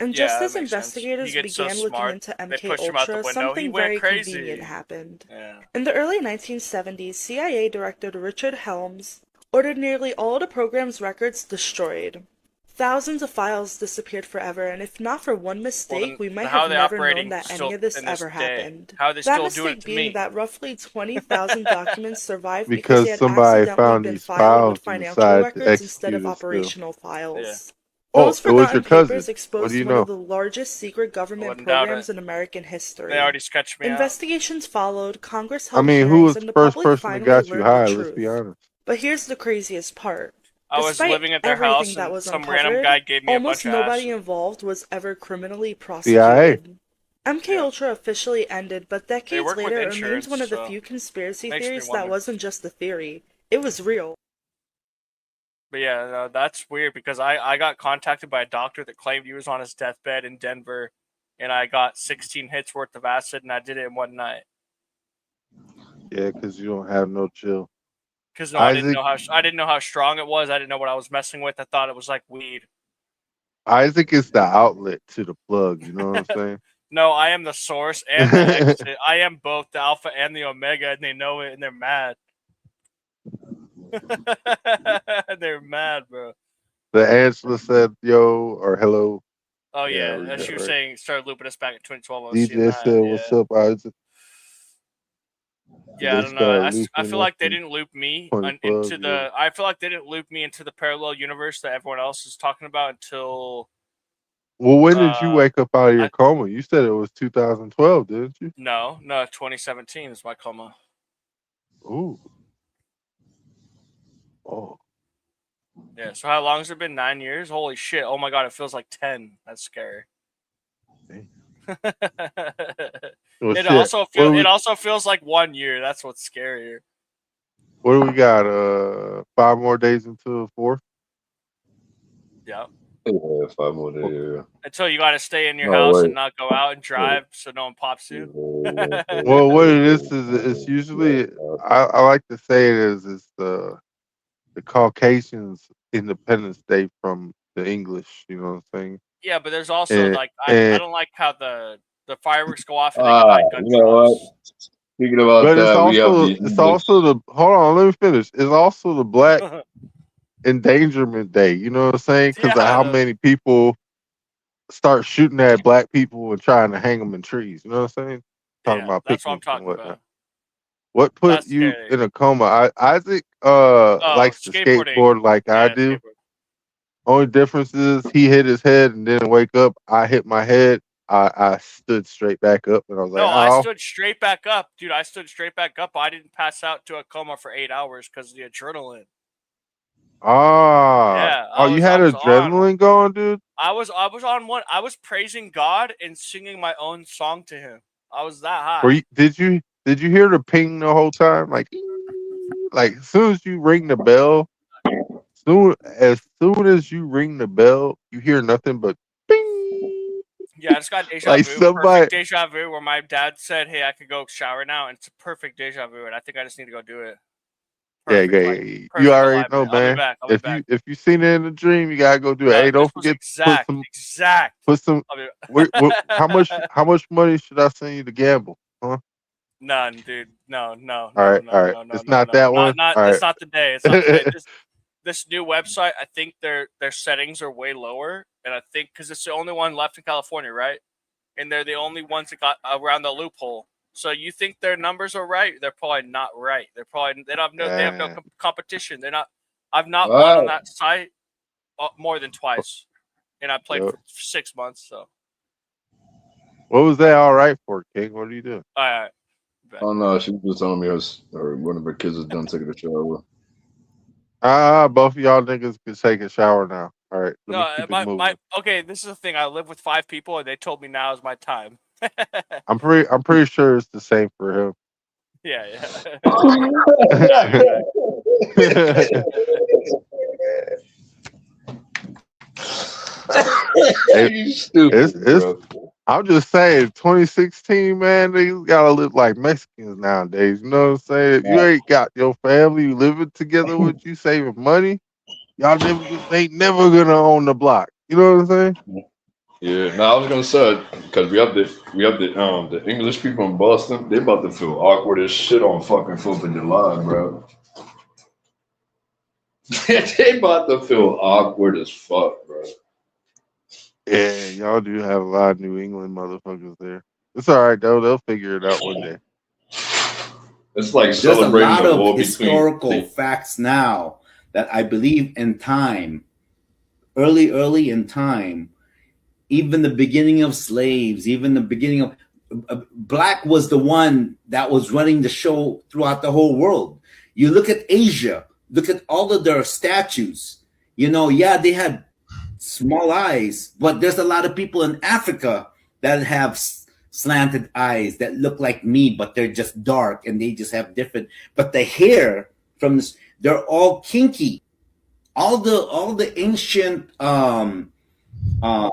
And just as investigators began looking into MK-Ultra, something very convenient happened. Yeah. In the early 1970s, CIA Director Richard Helms ordered nearly all the program's records destroyed. Thousands of files disappeared forever, and if not for one mistake, we might have never known that any of this ever happened. How are they That still doing it mistake to being me? that roughly 20,000 documents survived because Because they had somebody accidentally found been these filed files with and financial decided to records instead of execute it still. operational files. Yeah. Oh, Those it was your forgotten cousin. papers What exposed do you one know? of the largest secret government Wouldn't doubt programs it. in American history. They already sketched me out. Investigations followed, Congress I held mean, who hearings, was the and the first public person that finally got you learned the high? Let's be truth. honest. But here's the craziest part. I was Despite living at their everything house that and was some uncovered, random guy gave me a almost bunch of nobody acid. involved was ever criminally CIA. prosecuted. MK-Ultra officially ended, but decades work with later it remains insurance, one of the so few conspiracy makes me theories that wonder. wasn't just a theory. It was real. But yeah, no, that's weird because I got contacted by a doctor that claimed he was on his deathbed in Denver, and I got 16 hits worth of acid, and I did it in one night. Yeah, because you don't have no chill. Because I didn't Isaac, know how strong it was. I didn't know what I was messing with. I thought it was like weed. Isaac is the outlet to the plug. You know what I'm saying? No, I am the source and the exit. I am both the alpha and the omega, and they know it, and they're mad. They're mad, bro. The Angela said yo or hello. Oh Yeah, yeah, we as got she was right. saying, started looping us back in 2012. I was seeing DJ that. said, "What's up, Isaac?" Yeah, They I don't know. started I looping feel us like they in didn't loop me 2012. into the. I feel like they didn't loop me into the parallel universe that everyone else is talking about until. Well, when did you wake up out of your coma? You said it was 2012, didn't you? No, 2017 is my coma. Ooh. Oh. Yeah. So how long has it been? 9 years? Holy shit! Oh my god, it feels like 10. That's scary. Well, It shit. also feels like 1 year. That's what's scarier. What do we got? 5 more days until the 4th. Yeah. Yeah, 5 more days. Until you got to stay in your No, house wait. and not go out and drive, so no one pops you. Well, what it is it's usually I like to say it is the Caucasians Independence Day from the English. You know what I'm saying? Yeah, but there's also like I and don't like how the fireworks go off and they go hide gun You know what? Speaking about but it's that, we have also the it's also the hold on, let me finish. It's also the Black Endangerment Day. You know what I'm saying? Because of how many people start shooting at black people and trying to hang them in trees. You know what I'm saying? Talking about that's what I'm picnics and talking whatnot. about. What put That's you scary. in a coma? Isaac likes to skateboard like I do. Only difference is he hit his head and didn't wake up. I hit my head I stood straight back up and I was No, like, I oh, stood straight back up, dude. I stood straight back up. I didn't pass out to a coma for 8 hours because of the adrenaline. ah, Yeah, oh, you had I was on one. adrenaline going, dude. I was on one. I was praising God and singing my own song to Him. I was that Were high. you, did you hear the ping the whole time? Like as soon as you ring the bell, as soon as you ring the bell, you hear nothing but bing. Yeah, I just got deja Like vu. Perfect somebody. deja vu where my dad said, "Hey, I could go shower now," and it's a perfect deja vu, and I think I just need to go do it. Yeah, Perfect, yeah, like yeah. You perfect already know, alignment. I'll be man. back. I'll be back. If you seen it in a dream, you gotta go do it. Hey, This don't was forget to put exact, some exact. put some. I'll be How much money should I send you to gamble? Huh? None, dude. No, no, All no, right, all no, right. no, no, It's no, not no. that one. Not. All It's right. not the day. It's not the day. This new website, I think their settings are way lower, and I think because it's the only one left in California, right? And they're the only ones that got around the loophole. So you think their numbers are right? They're probably not right. They have no Uh, competition. They're not. I've not won on Alright. that site more than twice, and I played yep. for 6 months. So What was that all right for, King? What are you doing? all right, back. Oh no, she was just telling me or one of her kids is done taking a shower. Both of y'all niggas can take a shower now. All right, let No, me keep it my moving. okay. This is the thing. I live with 5 people, and they told me now is my time. I'm pretty sure it's the same for him. Yeah, yeah. It, You stupid, it's bro. I'm just saying, 2016, man, they gotta look like Mexicans nowadays. You know what I'm saying? If you ain't got your family you living together with you, saving money, y'all ain't never gonna own the block. You know what I'm saying? Yeah, now I was gonna say because we have the English people in Boston. They about to feel awkward as shit on fucking 4th of July, bro. They about to feel awkward as fuck, bro. Yeah, y'all do have a lot of New England motherfuckers there. It's all right though. They'll figure it out one day. It's like There's a celebrating lot the of war between. historical facts now that I believe in time, early in time, even the beginning of slaves, even the beginning of black was the one that was running the show throughout the whole world. You look at Asia, look at all of their statues. You know, yeah, they had small eyes, but there's a lot of people in Africa that have slanted eyes that look like me, but they're just dark and they just have different. But the hair from this, they're all kinky. All the ancient uh,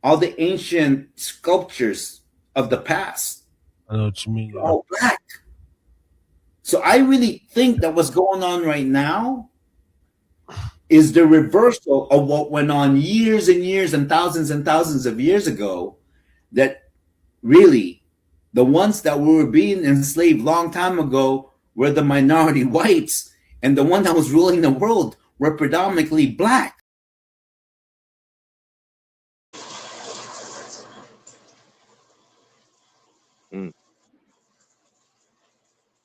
all the ancient sculptures of the past I know what you mean. are all black. So I really think that what's going on right now is the reversal of what went on years and thousands of years ago. That really, the ones that were being enslaved long time ago were the minority whites, and the one that was ruling the world were predominantly black. Mm.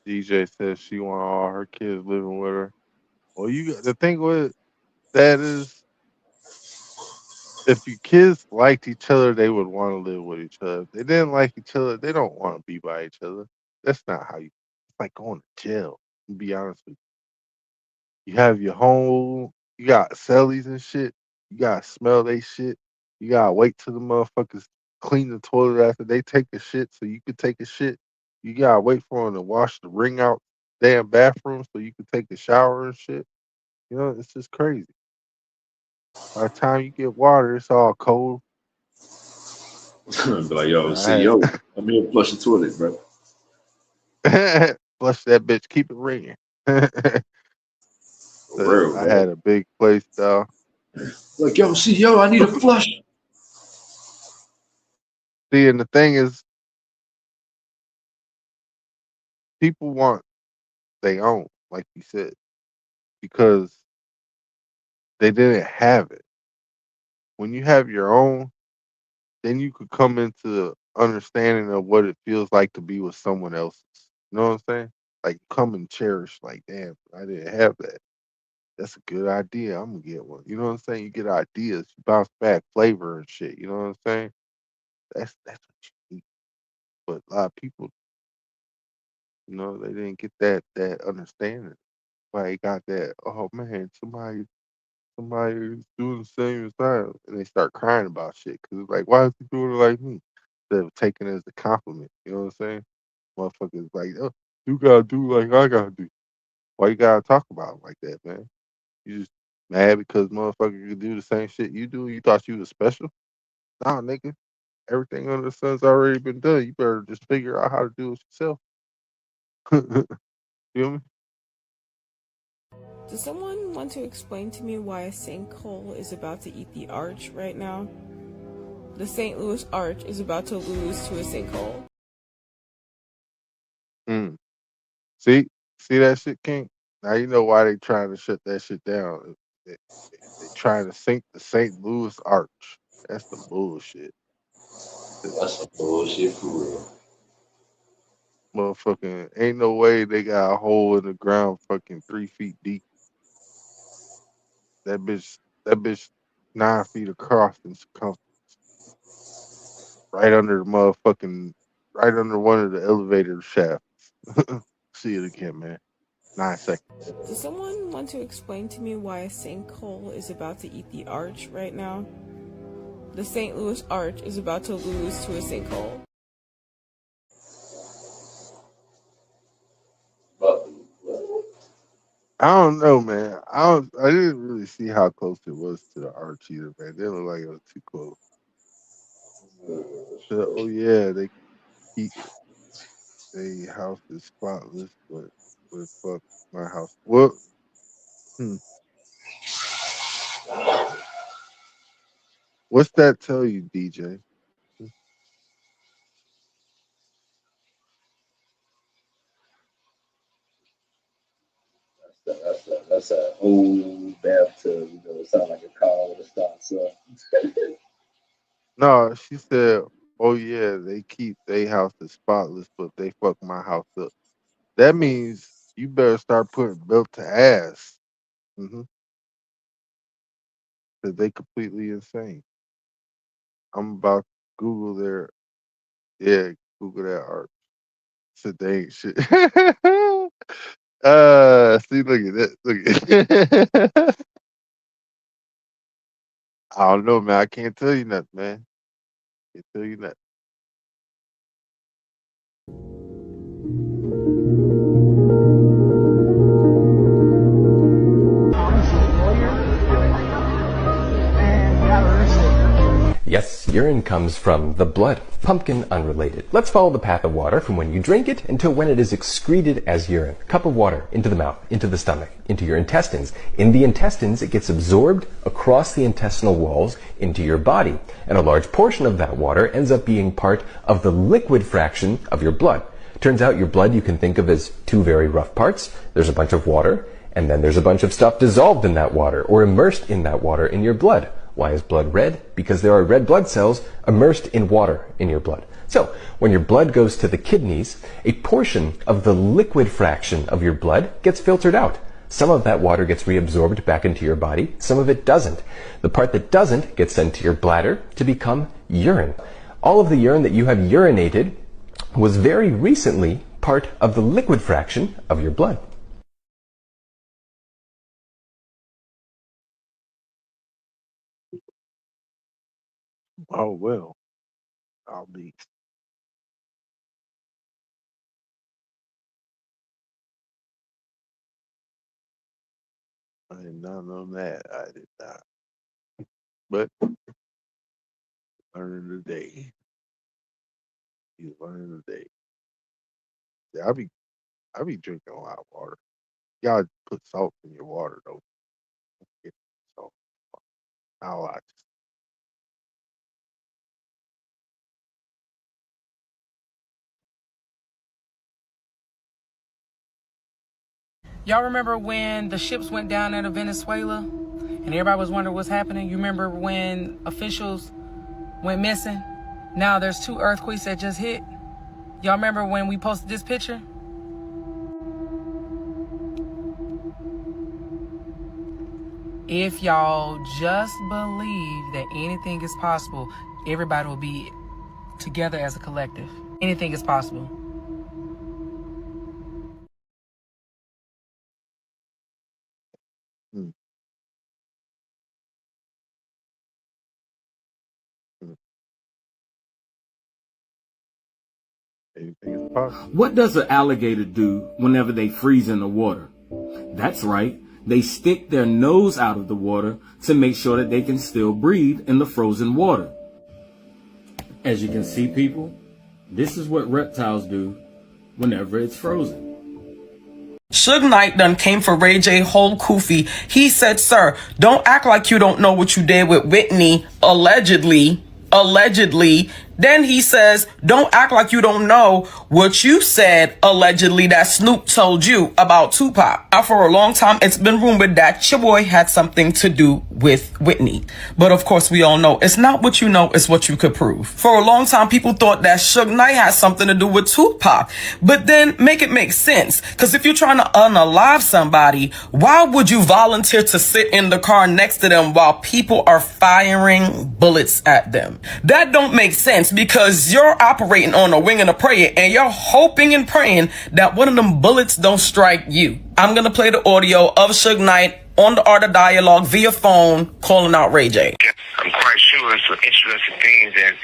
DJ says she want all her kids living with her. Well, the thing with that is, if your kids liked each other, they would want to live with each other. If they didn't like each other, they don't want to be by each other. That's not how you. It's like going to jail. To be honest with you, you have your home. You got cellies and shit. You gotta smell they shit. You gotta wait till the motherfuckers clean the toilet after they take a shit, so you could take a shit. You gotta wait for them to wash the ring out damn bathroom so you could take a shower and shit. You know, it's just crazy. By the time you get water, it's all cold. Be like, yo, I see, had yo, I'm here to flush the toilet, bro. flush that bitch, keep it ringing. For real, I bro. had a big place though. Like, yo, see, yo, I need a flush. See, and the thing is, people want they own, like you said, because they didn't have it. When you have your own, then you could come into understanding of what it feels like to be with someone else's. You know what I'm saying? Like come and cherish, like, damn, I didn't have that. That's a good idea. I'm gonna get one. You know what I'm saying? You get ideas, you bounce back flavor and shit. You know what I'm saying? That's what you need. But a lot of people, they didn't get that understanding. Why got that? Oh man, somebody is doing the same as I am, and they start crying about shit because it's like, why is he doing it like me? Instead of taking it as a compliment, you know what I'm saying? Motherfuckers like, oh, you gotta do like I gotta do. Why you gotta talk about it like that, man? You just mad because motherfucker can do the same shit you do? You thought you was special? Nah, nigga. Everything under the sun's already been done. You better just figure out how to do it yourself. Feel me? Does someone want to explain to me why a sinkhole is about to eat the arch right now? The St. Louis Arch is about to lose to a sinkhole. Mm. See that shit, King? Now you know why they trying to shut that shit down. They trying to sink the St. Louis Arch. That's the bullshit. That's some bullshit for real. Motherfucking ain't no way they got a hole in the ground fucking 3 feet deep. That bitch 9 feet across in circumference. Right under right under one of the elevator shafts. See it again, man. 9 seconds. Does someone want to explain to me why a sinkhole is about to eat the arch right now? The St. Louis Arch is about to lose to a sinkhole. I don't know, man. I didn't really see how close it was to the arch either, man. It didn't look like it was too close. Oh yeah, they keep they house is spotless, but fuck my house. What? What's that tell you, DJ? That's a old bathtub. It sounds like a car with a stop sign. No, she said, "Oh yeah, they keep they house is spotless, but they fuck my house up." That means you better start putting built to ass. Mm-hmm. Cause they completely insane. I'm about to Google their Google that art. Said they ain't shit. See, look at that. Look at I don't know, man. I can't tell you nothing, man. Can't tell you nothing. Yes, urine comes from the blood, pumpkin unrelated. Let's follow the path of water from when you drink it until when it is excreted as urine. Cup of water into the mouth, into the stomach, into your intestines. In the intestines, it gets absorbed across the intestinal walls into your body. And a large portion of that water ends up being part of the liquid fraction of your blood. Turns out your blood you can think of as two very rough parts. There's a bunch of water, and then there's a bunch of stuff dissolved in that water or immersed in that water in your blood. Why is blood red? Because there are red blood cells immersed in water in your blood. So, when your blood goes to the kidneys, a portion of the liquid fraction of your blood gets filtered out. Some of that water gets reabsorbed back into your body, some of it doesn't. The part that doesn't gets sent to your bladder to become urine. All of the urine that you have urinated was very recently part of the liquid fraction of your blood. Oh well. I'll be. I did not know that. I did not. But learning today. You learning today. Yeah, I be drinking a lot of water. You gotta put salt in your water though. Get salt. Not a lot. Y'all remember when the ships went down into Venezuela and everybody was wondering what's happening? You remember when officials went missing? Now there's 2 earthquakes that just hit. Y'all remember when we posted this picture? If y'all just believe that anything is possible, everybody will be together as a collective. Anything is possible. Hmm. Hmm. Anything is possible. What does an alligator do whenever they freeze in the water? That's right. They stick their nose out of the water to make sure that they can still breathe in the frozen water. As you can see, people, this is what reptiles do whenever it's frozen. Suge Knight done came for Ray J whole Koofy. He said, sir, don't act like you don't know what you did with Whitney, allegedly. Then he says, don't act like you don't know what you said, allegedly, that Snoop told you about Tupac. Now, for a long time, it's been rumored that your boy had something to do with Whitney. But of course, we all know it's not what you know, it's what you could prove. For a long time, people thought that Suge Knight had something to do with Tupac. But then make it make sense. Because if you're trying to unalive somebody, why would you volunteer to sit in the car next to them while people are firing bullets at them? That don't make sense, because you're operating on a wing and a prayer, and you're hoping and praying that one of them bullets don't strike you. I'm going to play the audio of Suge Knight on the Art of Dialogue via phone calling out Ray J. I'm quite sure it's some interesting things that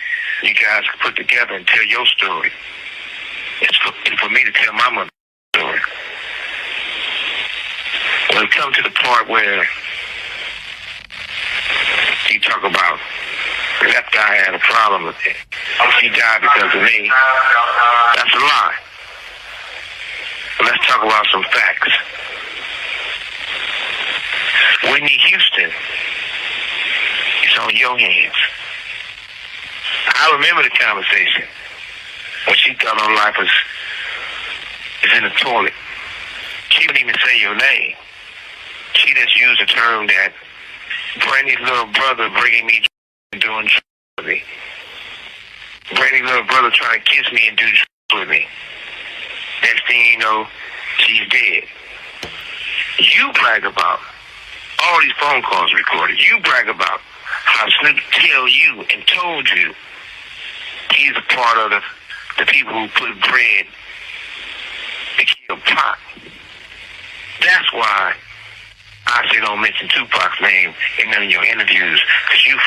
you guys can put together and tell your story. It's for me to tell my mother's story. When it comes to the part where you talk about that guy had a problem with it, he died because of me, that's a lie. But let's talk about some facts. Whitney Houston is on your hands. I remember the conversation when she thought her life was in the toilet. She didn't even say your name. She just used the term that Brandy's little brother bringing me and doing drugs with me. Brandy's little brother trying to kiss me and do drugs with me. Next thing you know, she's dead. You brag about all these phone calls recorded. You brag about how Snoop tell you and told you he's a part of the people who put bread to kill Pac. That's why I say don't mention Tupac's name in none of your interviews, because you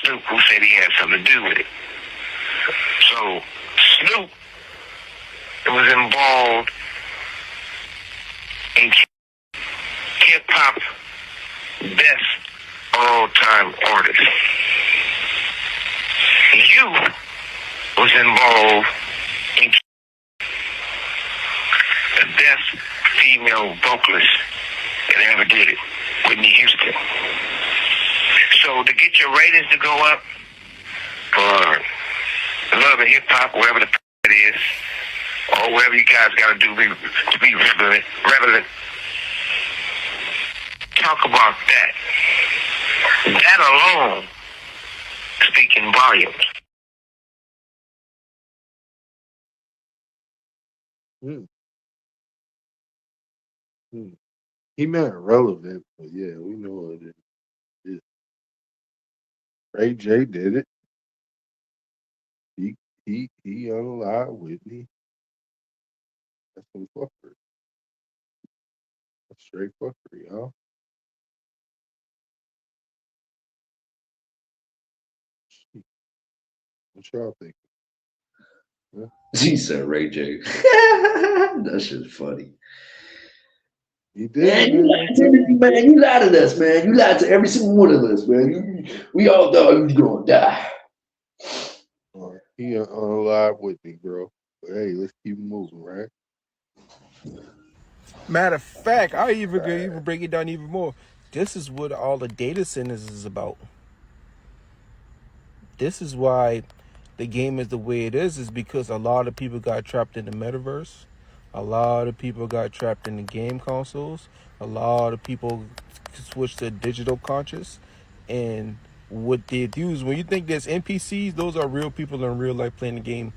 Snoop, who said he had something to do with it. So Snoop was involved in hip-hop best all-time artist. You was involved in the best female vocalist that ever did it, Whitney Houston. So to get your ratings to go up for Love and Hip Hop, wherever the it is, or wherever you guys got to do to be relevant, talk about that. That alone speaking volumes. Hmm. Hmm. He meant relevant, but yeah, we know what it is. Ray J did it. He unalive Whitney. That's some fuckery. That's straight fuckery, y'all. What y'all think? Huh? He said Ray J. That shit's funny. You Man, did, you lied to me, man. You lied to us, man. You lied to every single one of us, man. We all thought he was gonna die. He unalive Whitney, bro. But hey, let's keep moving, right? Matter of fact, I even break it down even more. This is what all the data centers is about. This is why the game is the way it is because a lot of people got trapped in the metaverse. A lot of people got trapped in the game consoles. A lot of people switched to digital conscious. And what they do is when you think there's NPCs, those are real people in real life playing the game.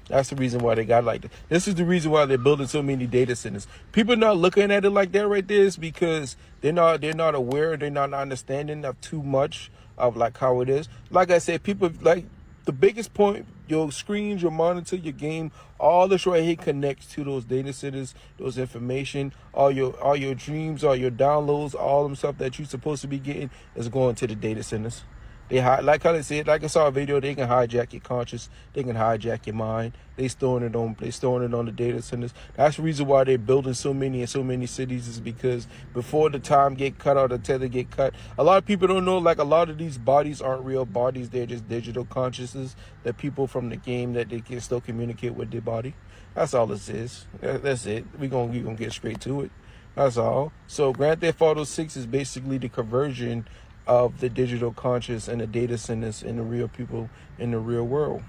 That's the reason why they got like that. This is the reason why they're building so many data centers. People not looking at it like that right there is because they're not aware, they're not understanding of too much of like how it is. Like I said, people like the biggest point, your screens, your monitor, your game, all this right here connects to those data centers, those information, all your dreams, all your downloads, all them stuff that you're supposed to be getting is going to the data centers. Like how they said, like I saw a video, they can hijack your conscious, they can hijack your mind. They storing it on the data centers. That's the reason why they're building so many in so many cities, is because before the time get cut or the tether get cut, a lot of people don't know, like, a lot of these bodies aren't real bodies. They're just digital consciousness that people from the game that they can still communicate with their body. That's all this is. That's it. We gonna get straight to it. That's all. So Grand Theft Auto 6 is basically the conversion of the digital conscious and the data centers and the real people in the real world.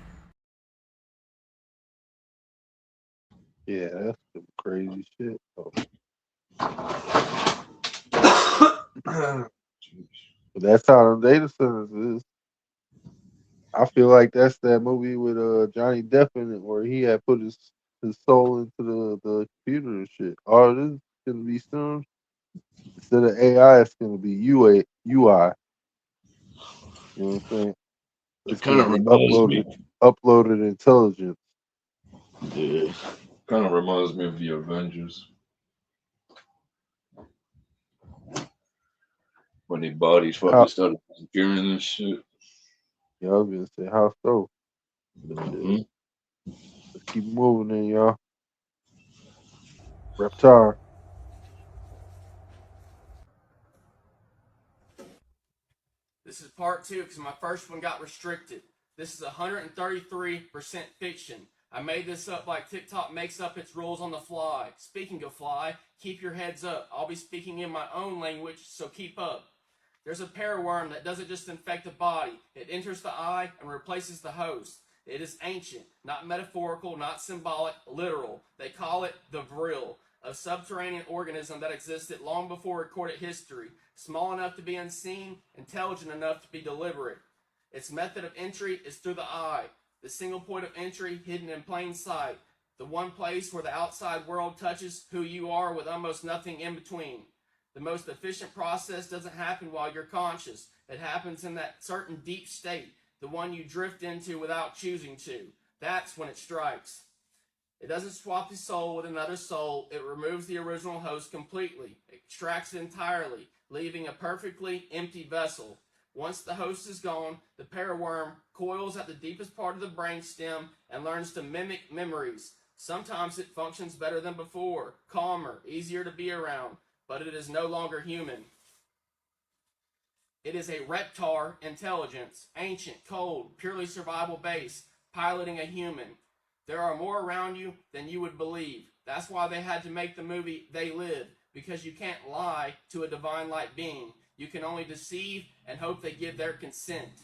Yeah, that's some crazy shit. But that's how the data centers is. I feel like that's that movie with Johnny Depp in it, where he had put his soul into the computer and shit. All this is gonna be soon. Instead of AI, it's gonna be UI. You know what I'm saying? It's kind of gonna be reminds me. uploaded intelligence. Yeah, kind of reminds me of the Avengers. When their bodies fucking started disappearing and shit. Yeah, I was gonna say, how so? Mm-hmm. Let's keep moving then, y'all. Reptar. This is part 2 because my first one got restricted. This is 133% fiction. I made this up like TikTok makes up its rules on the fly. Speaking of fly, keep your heads up. I'll be speaking in my own language, so keep up. There's a paraworm that doesn't just infect the body. It enters the eye and replaces the host. It is ancient, not metaphorical, not symbolic, literal. They call it the Vril, a subterranean organism that existed long before recorded history, small enough to be unseen, intelligent enough to be deliberate. Its method of entry is through the eye, the single point of entry hidden in plain sight, the one place where the outside world touches who you are with almost nothing in between. The most efficient process doesn't happen while you're conscious. It happens in that certain deep state, the one you drift into without choosing to. That's when it strikes. It doesn't swap the soul with another soul. It removes the original host completely. It extracts it entirely, leaving a perfectly empty vessel. Once the host is gone, the paraworm coils at the deepest part of the brainstem and learns to mimic memories. Sometimes it functions better than before, calmer, easier to be around, but it is no longer human. It is a reptar intelligence, ancient, cold, purely survival based, piloting a human. There are more around you than you would believe. That's why they had to make the movie They Live, because you can't lie to a divine-like being. You can only deceive and hope they give their consent.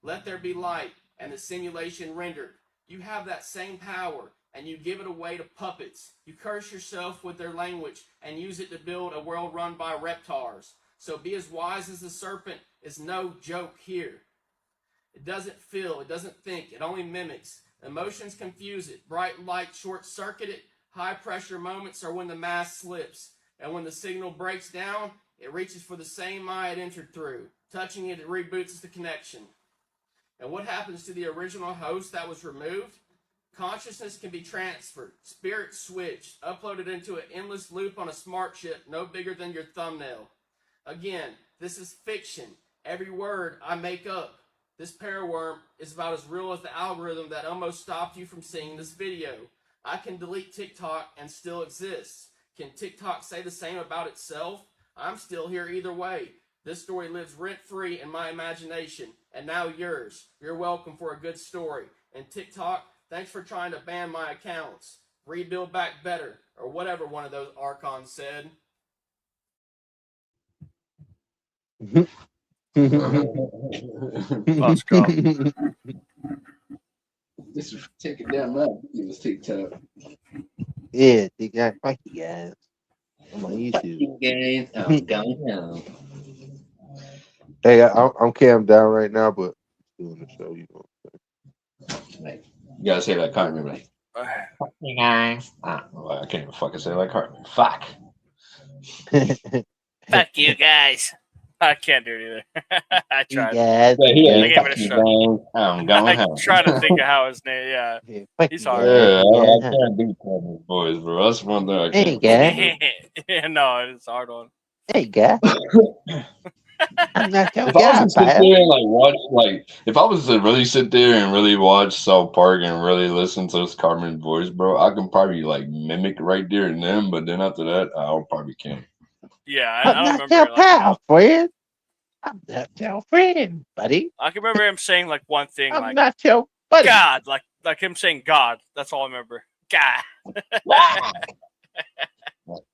Let there be light, and the simulation rendered. You have that same power, and you give it away to puppets. You curse yourself with their language and use it to build a world run by reptars. So be as wise as the serpent is no joke here. It doesn't feel, it doesn't think, it only mimics. Emotions confuse it. Bright light short-circuit it. High-pressure moments are when the mask slips. And when the signal breaks down, it reaches for the same eye it entered through. Touching it, it reboots the connection. And what happens to the original host that was removed? Consciousness can be transferred, spirit switched, uploaded into an endless loop on a smart chip no bigger than your thumbnail. Again, this is fiction. Every word I make up. This paraworm is about as real as the algorithm that almost stopped you from seeing this video. I can delete TikTok and still exist. Can TikTok say the same about itself? I'm still here either way. This story lives rent-free in my imagination, and now yours. You're welcome for a good story. And TikTok, thanks for trying to ban my accounts. Rebuild back better, or whatever one of those archons said. Let's go. This is taking down my videos, TikTok. Yeah, TikTok. Fuck you guys. I'm on YouTube. Guys, I'm going home. Hey, I'm camped down right now, but doing the show, you know. Like, you gotta say like Cartman, like, fuck you guys. Well, I can't even fucking say like Cartman. Fuck. Fuck you guys. I can't do it either. I You tried. guys, Yeah, you he I guys, like, gave fuck it a you, shot. gang. I'm going I home. try to think of how his name. Yeah, fuck he's you hard. guys, Yeah, you I guys. can't do Common Boys, bro. That's one thing I There you can't go. do. Yeah, no, it's a hard one. There you go. I'm not your If I was guy, to sit pal. there and like watch, like, if I was to really sit there and really watch South Park and really listen to this Carmen's voice, bro, I can probably like mimic right there and then, but then after that, I probably can't. Yeah, I I'm don't not remember your it like pal, friend. I'm not your friend, buddy. I can remember him saying like one thing, I'm like not your buddy. God, like him saying God. That's all I remember. God.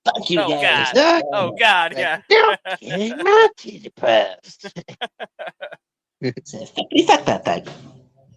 Fuck you Oh guys. God. Oh God. But Yeah. don't get my titty puffed. Fuck that thing.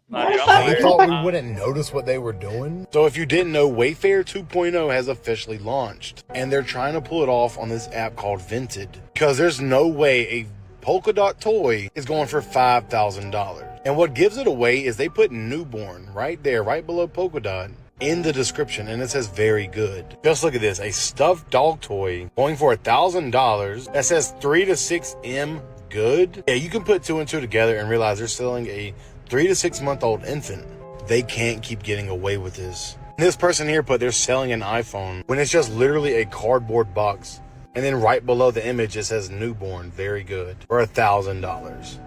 No, dude, I'm You hilarious. thought we wouldn't notice what they were doing? So if you didn't know, Wayfair 2.0 has officially launched, and they're trying to pull it off on this app called Vinted, because there's no way a polka dot toy is going for $5,000. And what gives it away is they put newborn right there, right below polka dot, in the description, and it says very good. Just look at this, a stuffed dog toy going for $1,000 that says 3 to 6 M good. Yeah, you can put two and two together and realize they're selling a 3 to 6 month old infant. They can't keep getting away with this. This person here put they're selling an iPhone when it's just literally a cardboard box, and then right below the image it says newborn very good for $1,000.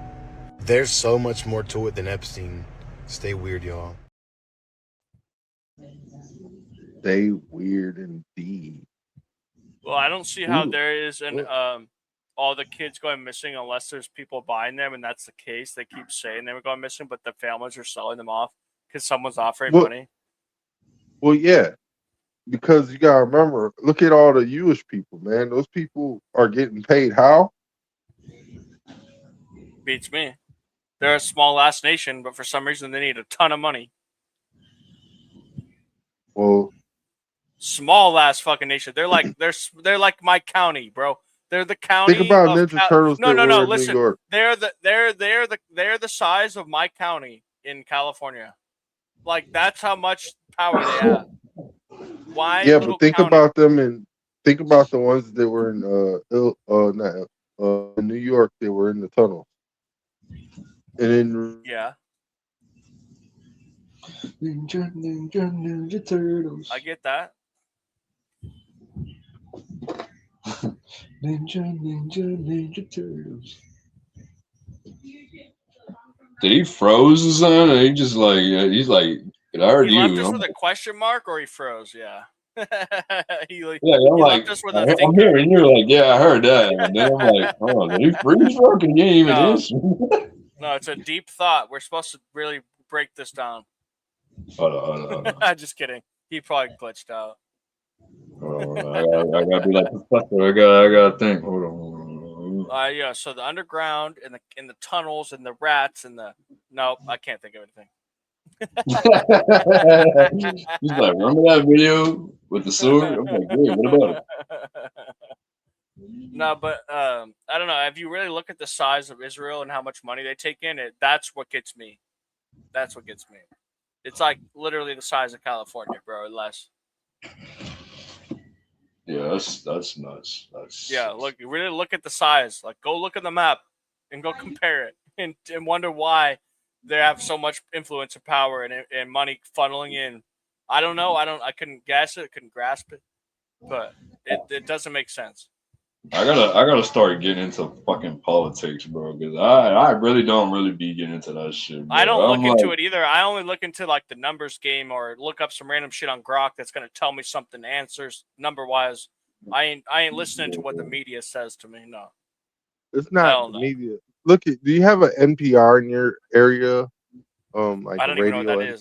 There's so much more to it than Epstein. Stay weird, y'all. They weird indeed. Well, I don't see how Ooh. there is an all the kids going missing unless there's people buying them, and that's the case. They keep saying they were going missing, but the families are selling them off because someone's offering Well, money. well, yeah, because you gotta remember, look at all the Jewish people, man. Those people are getting paid how? Beats me. They're a small ass nation, but for some reason they need a ton of money. Well, Small ass fucking nation. They're like they're like my county, bro. They're the county. think about of Ninja Turtles No, that no, were no. in Listen, New York. they're the size of my county in California. Like that's how much power they have. Why Yeah, little but think county? about them and think about the ones that were in in New York. They were in the tunnels, and in Yeah, Ninja Turtles. I get that. Ninja Turtles. Did he froze or something? Or he just like he's like, I heard He left you. us I'm with like, a question mark, or he froze. Yeah, he yeah, I'm he like, left us with a I'm thinker. here, and you're like, yeah, I heard that. And then I'm like, oh, did he freeze fucking? You ain't even No, answer. no, it's a deep thought. We're supposed to really break this down. Hold on. I'm just kidding. He probably glitched out. Hold on. I gotta be like Professor. I gotta think. Hold on. Yeah. So the underground and the tunnels and the rats and the nope, I can't think of anything. He's like, remember that video with the sword? I'm like, wait, what about it? No, but I don't know. If you really look at the size of Israel and how much money they take in, that's what gets me. That's what gets me. It's like literally the size of California, bro, or less. Yeah, that's nuts. Yeah, look, you really look at the size. Like, go look at the map and go compare it, and wonder why they have so much influence and power and money funneling in. I don't know. I couldn't guess it. Couldn't grasp it. But it doesn't make sense. I gotta start getting into fucking politics, bro. Because I really don't really be getting into that shit, bro. I don't look I'm into like, it either. I only look into like the numbers game or look up some random shit on Grok that's gonna tell me something answers number wise. I ain't listening to what the media says to me. No. it's not Hell the no. media. Look, do you have an NPR in your area? Like I a don't even know radio what that is.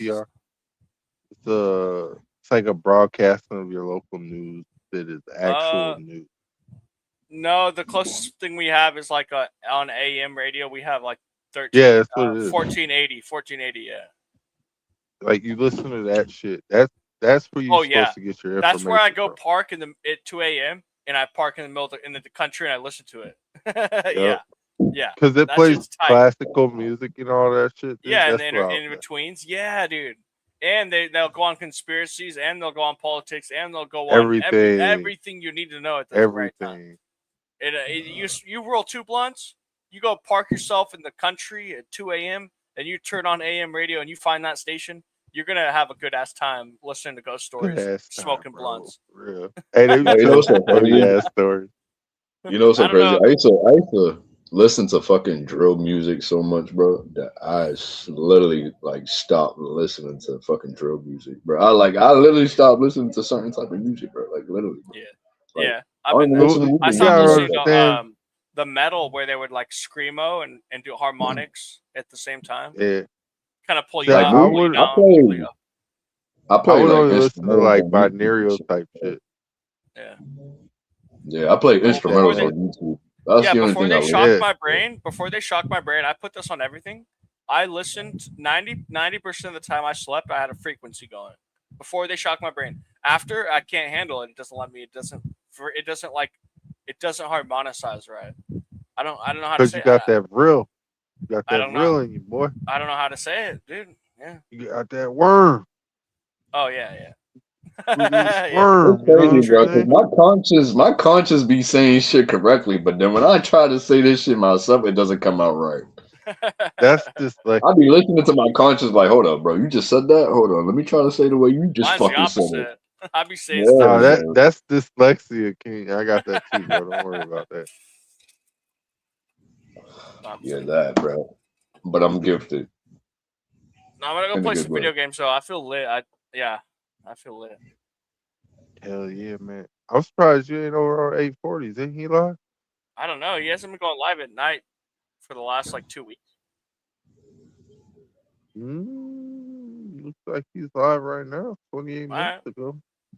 NPR. It's like a broadcasting of your local news that is actual news. No, the closest thing we have is like on AM radio. We have like 13, Yeah, that's what it is. 1480, yeah. Like you listen to that shit. That's where you're Oh yeah, supposed to get your that's where I information go from. park at 2 a.m. and I park in the middle in the country and I listen to it. Yep. Yeah, Because it that plays shit's tight. classical music and all that shit. Dude. Yeah, and That's the what I in was betweens, yeah, dude. And they'll go on conspiracies, and they'll go on politics, and they'll go on Everything. everything you need to know at the right time. Everything. You roll 2 blunts, you go park yourself in the country at 2 a.m. and you turn on AM radio and you find that station, you're gonna have a good ass time listening to ghost Good stories, ass time, smoking bro. blunts. For real. Hey, they be Hey, you know telling what's so some funny crazy? ass stories. You know what's so I don't crazy? know. I used to listen to fucking drill music so much, bro, that I literally like stopped listening to fucking drill music, bro. I literally stopped listening to certain type of music, bro. Like literally, bro. Yeah, Like yeah. I I've don't been even there. listen to music I You stopped anymore. gotta listening to understand. the metal where they would like screamo and do harmonics at the same time. Yeah. Kind of pull See, you Like up, I me, pull you would I down, pull you play up. I I play would like only listen to instrumentals like on YouTube and binaural shit. type shit. Yeah. Yeah, I play Well, before instrumentals they on YouTube. That's the only before thing I they listen. shocked Yeah. my brain, I put this on everything. I listened 90% of the time I slept, I had a frequency going. Before they shocked my brain. After, I can't handle it. It doesn't let me. It doesn't harmonicize right. I don't know how to Because say you it. got that real. You got I that don't know. real in you, boy. I don't know how to say it, dude. Yeah. You got that worm. Oh yeah. Fruity Yeah. It's sperm, you know what crazy, I'm bro, True. because saying? my conscience be saying shit correctly, but then when I try to say this shit myself, it doesn't come out right. That's just like, I be listening to my conscience like, hold up, bro, you just said that? Hold on, let me try to say the way you just Mine's the fucking said it. opposite. I be saying Yeah, stupid no, shit. bro. that's dyslexia, King. I got that too, bro. Don't worry about that. Yeah, that, bro. But I'm gifted No, I'm gonna go in a play good some way. video games. So I feel lit. I feel lit. Hell yeah, man. I'm surprised you ain't over on 840s. Ain't he live? I don't know. He hasn't been going live at night for the last like 2 weeks. Looks like he's live right now. 28 All minutes right. ago.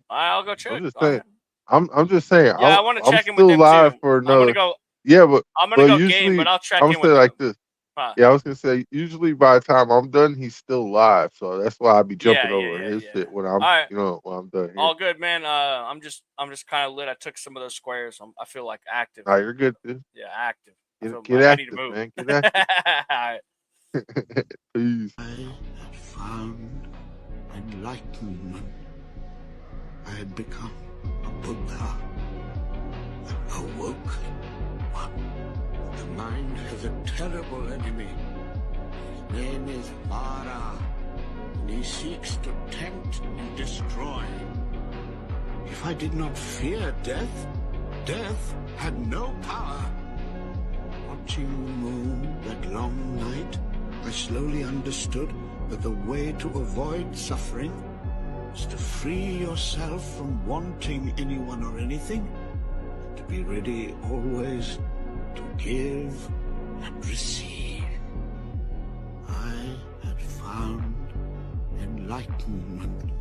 I'll go I'm check. just All saying. right. I'm just saying. Yeah, I want to I'm check in with still him too. live for I'm gonna another. go. Yeah, but I'm gonna go game, but usually I'll check I'm in gonna with say it him. like this. Huh. Yeah, I was gonna say usually by the time I'm done, he's still live. So that's why I be jumping over his Yeah. shit when All I'm right. when I'm done here. All good, man. I'm just kind of lit. I took some of those squares. I feel like active. Nah, you're good, dude. Yeah, active. I feel Get like I need to active, move. man. Get active. All right. Peace. Found enlightenment. I had become a Buddha, an awoken one. The mind has a terrible enemy. His name is T.L.R, and he seeks to tempt and destroy. If I did not fear death, death had no power. Watching the moon that long night, I slowly understood that the way to avoid suffering is to free yourself from wanting anyone or anything, to be ready always to give and receive. I had found enlightenment.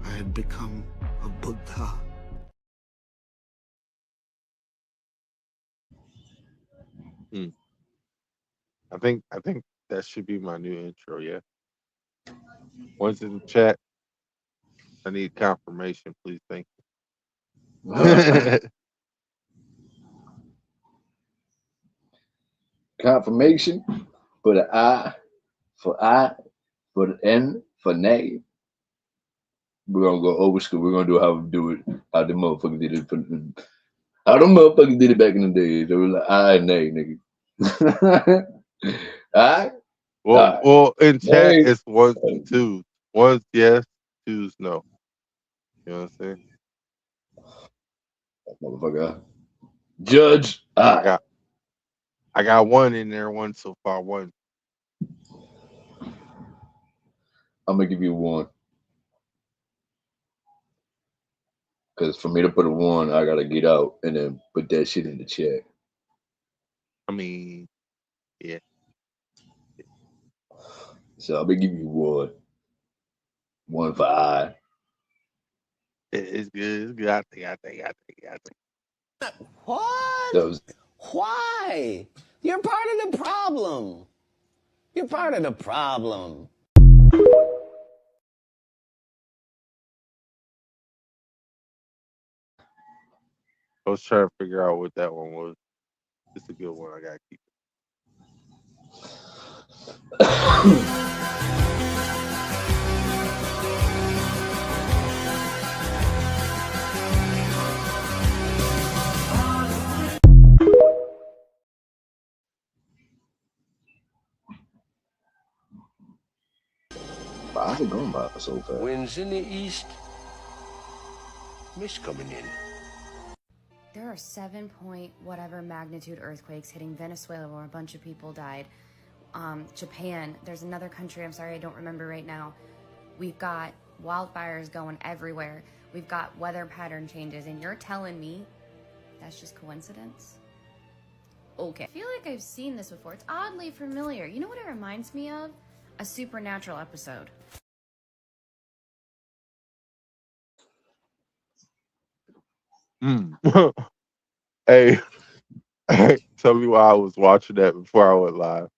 I had become a Buddha. I think that should be my new intro. Yeah. Once in the chat, I need confirmation, please. Thank you. Confirmation for the I, for the N, for nay. We're gonna go old school. We're gonna do how we do it. How the motherfuckers did it. How the motherfuckers did it back in the day. They were like I and nay, nigga. I. Well, in chat Nay. it's ones and twos. Ones yes, twos no. You know what I'm saying? Motherfucker. Judge. I got one in there. One so far. One. I'm gonna give you one. Cause for me to put a one, I gotta get out and then put that shit in the chat. I mean, yeah. So I'm gonna give you one. One for I. It's good. It's good. I think. What? That was Why? You're part of the problem. You're part of the problem. I was trying to figure out what that one was. It's a good one. I gotta keep it. is it going by so fast? Winds in the east, mist coming in. There are 7 point whatever magnitude earthquakes hitting Venezuela where a bunch of people died. Japan, there's another country, I'm sorry, I don't remember right now. We've got wildfires going everywhere. We've got weather pattern changes, and you're telling me that's just coincidence? Okay. I feel like I've seen this before. It's oddly familiar. You know what it reminds me of? A Supernatural episode. Hey, tell me why I was watching that before I went live.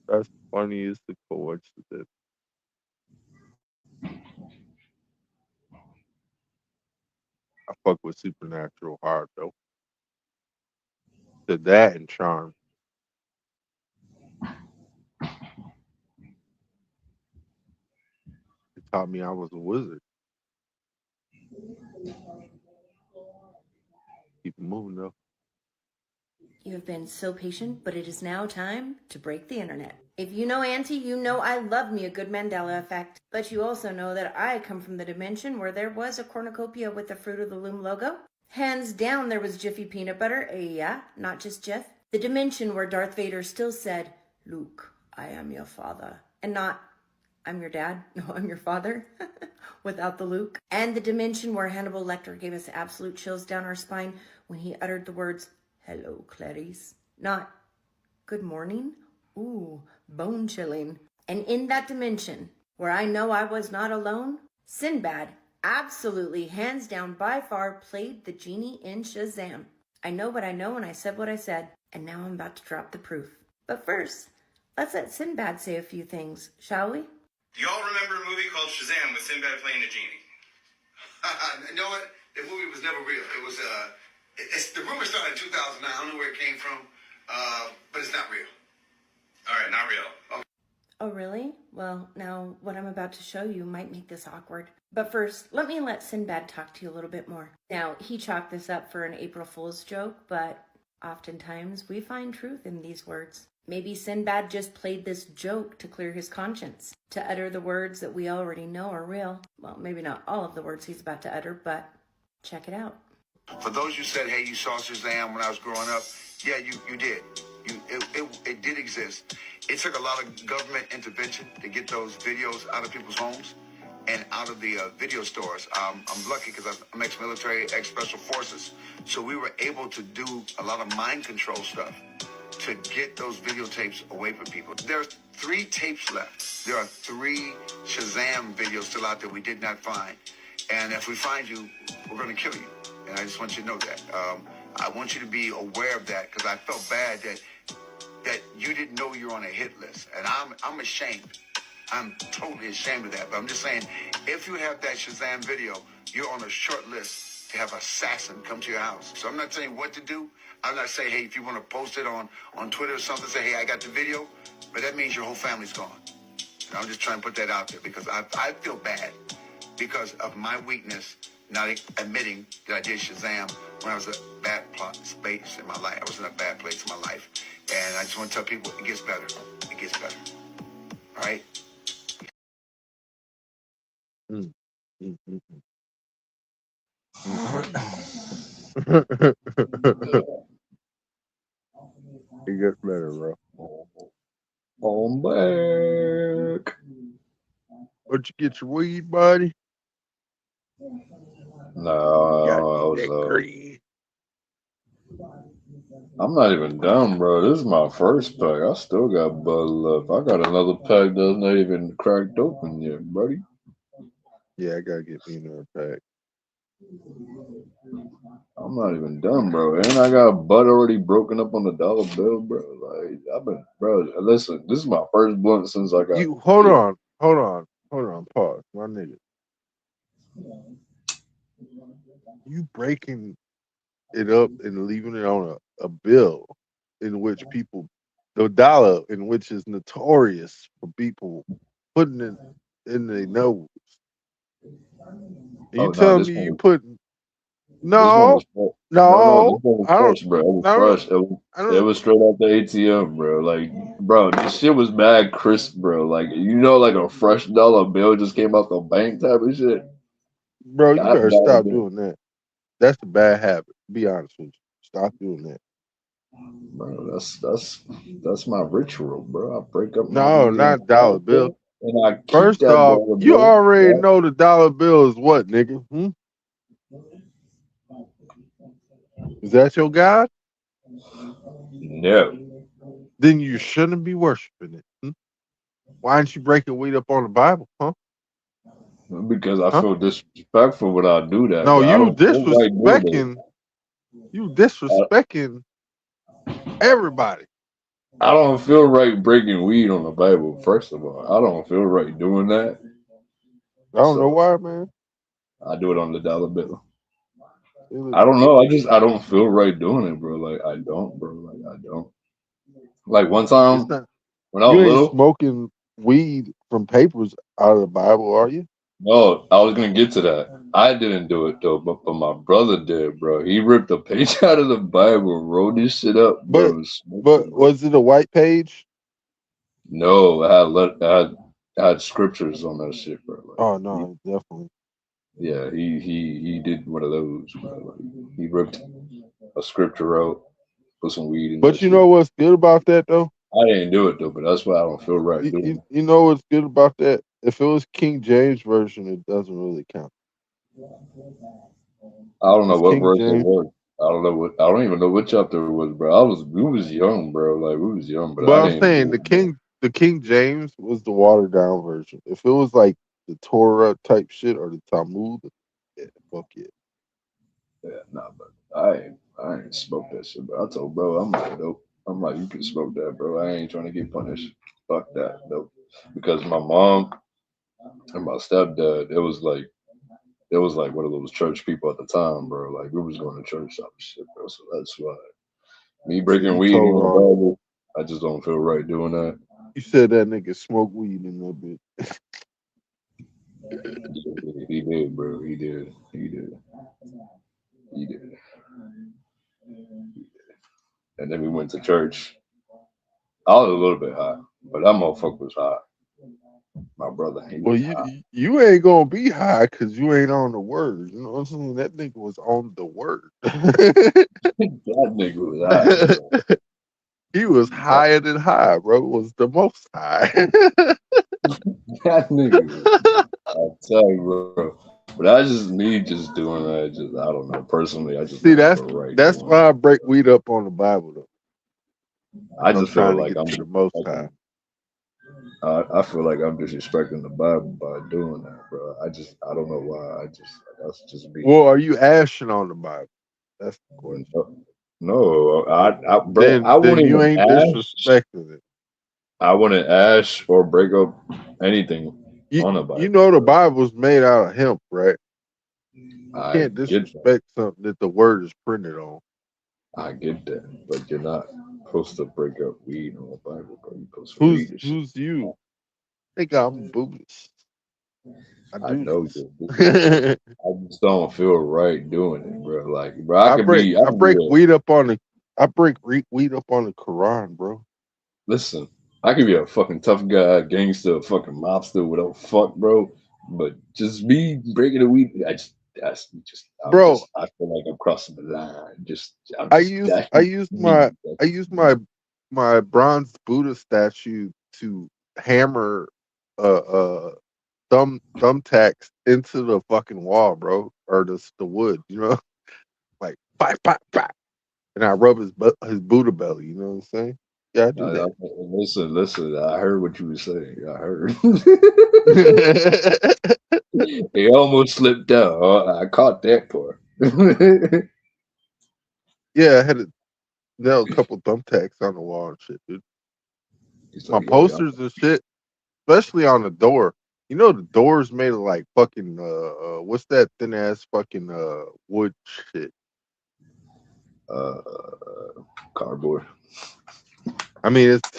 That's funny as the coincidence. I fuck with Supernatural hard though. Did that and Charm. It taught me I was a wizard. Keep it moving though. You have been so patient, but it is now time to break the internet. If you know Auntie, you know I love me a good Mandela effect. But you also know that I come from the dimension where there was a cornucopia with the Fruit of the Loom logo. Hands down, there was Jiffy peanut butter. Yeah, not just Jif. The dimension where Darth Vader still said, Luke, I am your father. And not, I'm your dad. No, I'm your father. Without the Luke. And the dimension where Hannibal Lecter gave us absolute chills down our spine when he uttered the words, hello, Clarice. Not, good morning. Ooh, bone chilling. And in that dimension, where I know I was not alone, Sinbad, absolutely, hands down, by far, played the genie in Shazam. I know what I know and I said what I said, and now I'm about to drop the proof. But first, let's let Sinbad say a few things, shall we? Do y'all remember a movie called Shazam with Sinbad playing a genie? You know what? The movie was never real. It was, the rumor started in 2009. I don't know where it came from, but it's not real. All right, not real. Okay. Oh, really? Well, now what I'm about to show you might make this awkward. But first, let me let Sinbad talk to you a little bit more. Now, he chalked this up for an April Fool's joke, but oftentimes we find truth in these words. Maybe Sinbad just played this joke to clear his conscience, to utter the words that we already know are real. Well, maybe not all of the words he's about to utter, but check it out. For those who said, hey, you saw Shazam when I was growing up, yeah, you did. It did exist. It took a lot of government intervention to get those videos out of people's homes and out of the video stores. I'm lucky because I'm ex-military, ex-special forces. So we were able to do a lot of mind control stuff to get those videotapes away from people. There are 3 tapes left. There are 3 Shazam videos still out there we did not find. And if we find you, we're going to kill you. And I just want you to know that. I want you to be aware of that because I felt bad that you didn't know you were on a hit list. And I'm ashamed. I'm totally ashamed of that. But I'm just saying, if you have that Shazam video, you're on a short list to have an assassin come to your house. So I'm not saying what to do. I'm not saying, hey, if you want to post it on Twitter or something, say, hey, I got the video. But that means your whole family's gone. And I'm just trying to put that out there because I feel bad because of my weakness not admitting that I did Shazam when I was in a bad space in my life. I was in a bad place in my life. And I just want to tell people it gets better. It gets better. All right? It gets better, bro. I'm back. Where'd you get your weed, buddy? No, I'm not even done, bro. This is my first pack. I still got bud left. I got another pack that's not even cracked open yet, buddy. Yeah, I gotta get me another pack. I'm not even done, bro. And I got bud already broken up on the dollar bill, bro. Like I've been, bro. Listen, this is my first blunt since I got. You hold on, pause, my nigga. You breaking it up and leaving it on a bill in which people, the dollar in which is notorious for people putting it in their nose. And you telling me you putting This one was No, fresh. No, this no, one was I don't. fresh, bro. It was I don't. fresh. I It don't. was straight out the ATM, bro. Like, bro, this shit was mad crisp, bro. Like, like a fresh dollar bill just came out the bank type of shit. Bro, you That better dollar stop bill, doing that. That's a bad habit. Be honest with you. Stop doing that. bro. That's my ritual, bro. I break up my No, money on not the dollar dollar bill. bill and I keep First that off, dollar you bill. already Right? know the dollar bill is what, nigga? Is that your God? No, Then you shouldn't be worshiping it. Why aren't you breaking weed up on the Bible, huh? because I Huh? feel disrespectful when I do that, No, but I you don't feel right doing disrespecting. You disrespecting everybody. it. I don't feel right breaking weed on the Bible. First of all, I don't feel right doing that. I don't know So why, man. I do it on the dollar bill. It- I don't know. I don't feel right doing it, bro. Like I don't, bro. Like I don't. Like one It's time not. when I was You ain't little, smoking weed from papers out of the Bible, are you? no, I was gonna get to that. I didn't do it though, but my brother did, bro. He ripped a page out of the Bible, wrote this shit up, But bro, and smoked but it, bro. was it a white page? No, I had scriptures on that shit, bro. Like Oh he, no, definitely. yeah, he did one of those, bro. Like, he ripped a scripture out, put some weed in that But you shit. know what's good about that though? I didn't do it though, but that's why I don't feel right doing it. You know what's good about that? If it was King James version, it doesn't really count. I don't know Because what King verse it James, was. I don't even know what chapter it was, bro. We was young, bro. Like we was young, but I but I'm didn't saying do it, bro. the King James was the watered down version. If it was like the Torah type shit or the Talmud, yeah, fuck it. Yeah, nah, but I ain't smoked that shit, bro. I told bro, I'm like, nope. I'm like, you can smoke that, bro. I ain't trying to get punished. Fuck that, nope. Because my mom and my stepdad, it was like one of those church people at the time, bro. Like we was going to church type of shit, bro. So that's why me So breaking you weed told on the all that. Bible, I just don't feel right doing that. You said that nigga smoke weed in that bitch. He did, bro. He did. He did. He did. And then we went to church. I was a little bit high, but that motherfucker was high. My brother, he Well, was high. you ain't gonna be high because you ain't on the word. You know what I'm saying? That nigga was on the word. That nigga was high, bro. He was higher than high, bro. Was the most high. That nigga, I'll tell you, bro. But that's just me just doing that. Just I don't know. Personally, I just See, don't feel right that's doing why I it. break weed up on the Bible though. I I'm just feel trying to like get I'm to the most high. disrespecting. I feel like I'm disrespecting the Bible by doing that, bro. I don't know why. That's just me. Well, are you ashing on the Bible? That's the question. No, bro, I Then won't you even ain't ash. disrespecting it. I wouldn't ash or break up anything on the You Bible, know the bro. Bible's made out of hemp, right? You I can't get that. disrespect something that the word is printed on. I get that. But you're not supposed to break up weed on the Bible, bro. You're supposed to read this shit. Who's you? Think I'm Buddhist. I I do know this. you're I just don't feel right doing it, bro. Like, bro, I could be, I I could be break a, weed up on the weed up on the Quran, bro. listen, I could be a fucking tough guy, gangster, fucking mobster, whatever fuck, bro. But just me breaking the weed, I feel like I'm crossing the line. That's I just used me. That's I just used me. my bronze Buddha statue to hammer thumbtacks into the fucking wall, bro, or the wood, you know, like pop pop pop, and I rub his Buddha belly. You know what I'm saying? Yeah, I do Listen. I heard what you were saying. I heard. that. He almost slipped out. Oh, I caught that part. Yeah, I had to nail a couple thumbtacks on the wall and shit, dude. He's My like, yeah, posters and shit, especially on the door. You know the door's made of like fucking what's that thin ass fucking wood shit? cardboard. I mean it's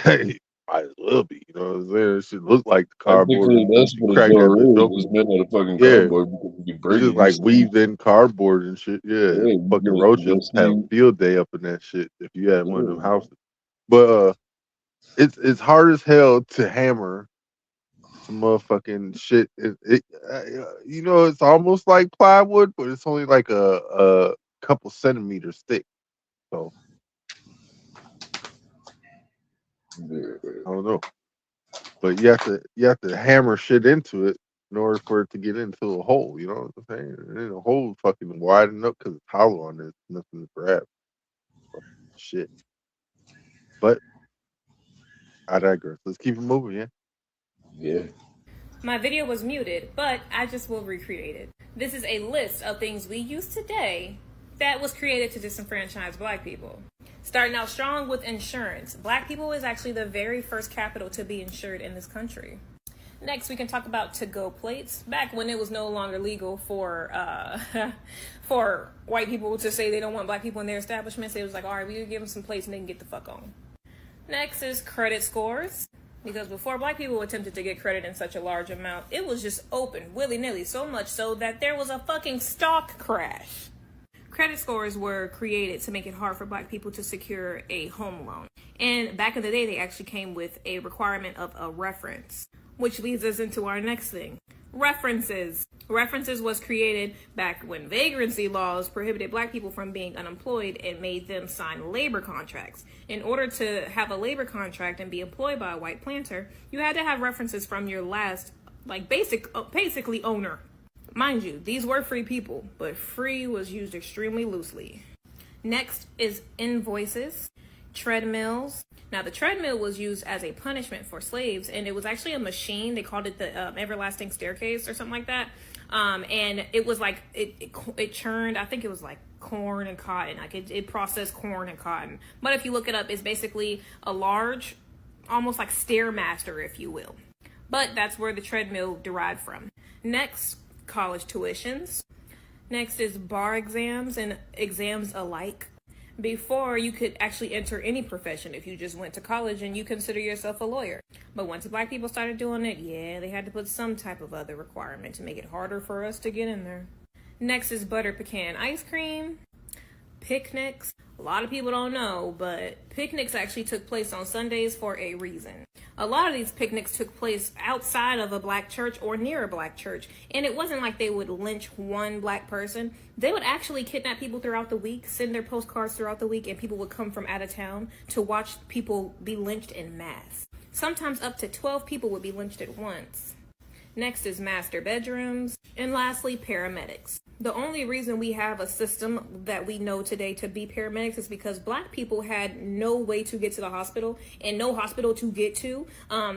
might as well be. You know what I'm saying? It should look like the cardboard. Technically, that's You what a crack that bitch door is. open. It's made out of fucking Yeah. cardboard because you can It's break just it. like weaved in cardboard and shit. Yeah. Yeah, you Fucking just roaches have see. field day up in that shit if you had one of them Yeah. houses. But it's hard as hell to hammer some motherfucking shit. You know, it's almost like plywood, but it's only like a couple centimeters thick. So I don't know. But you have to hammer shit into it in order for it to get into a hole. You know what I'm saying? And then the hole fucking widen up because it's hollow on this. Nothing to grab. Shit. But I digress. Let's keep it moving, yeah. Yeah. My video was muted, but I just will recreate it. This is a list of things we use today that was created to disenfranchise black people. Starting out strong with insurance. Black people is actually the very first capital to be insured in this country. Next, we can talk about to-go plates. Back when it was no longer legal for for white people to say they don't want black people in their establishments, they was like, all right, we can give them some plates and they can get the fuck on. Next is credit scores. Because before black people attempted to get credit in such a large amount, it was just open, willy-nilly, so much so that there was a fucking stock crash. Credit scores were created to make it hard for black people to secure a home loan. And back in the day, they actually came with a requirement of a reference, which leads us into our next thing. References. References was created back when vagrancy laws prohibited black people from being unemployed and made them sign labor contracts. In order to have a labor contract and be employed by a white planter, you had to have references from your last, basically owner. Mind you, these were free people, but free was used extremely loosely. Next is invoices. Treadmills. Now, the treadmill was used as a punishment for slaves, and it was actually a machine. They called it the everlasting staircase or something like that. And it was like it churned. I think it was like corn and cotton. Like it processed corn and cotton. But if you look it up, it's basically a large, almost like Stairmaster, if you will. But that's where the treadmill derived from. Next, college tuitions. Next is bar exams and exams alike. Before, you could actually enter any profession if you just went to college and you consider yourself a lawyer. But once black people started doing it, yeah, they had to put some type of other requirement to make it harder for us to get in there. Next is butter pecan ice cream. Picnics. A lot of people don't know, but picnics actually took place on Sundays for a reason. A lot of these picnics took place outside of a black church or near a black church. And it wasn't like they would lynch one black person. They would actually kidnap people throughout the week, send their postcards throughout the week, and people would come from out of town to watch people be lynched in mass. Sometimes up to 12 people would be lynched at once. Next is master bedrooms. And lastly, paramedics. The only reason we have a system that we know today to be paramedics is because black people had no way to get to the hospital and no hospital to get to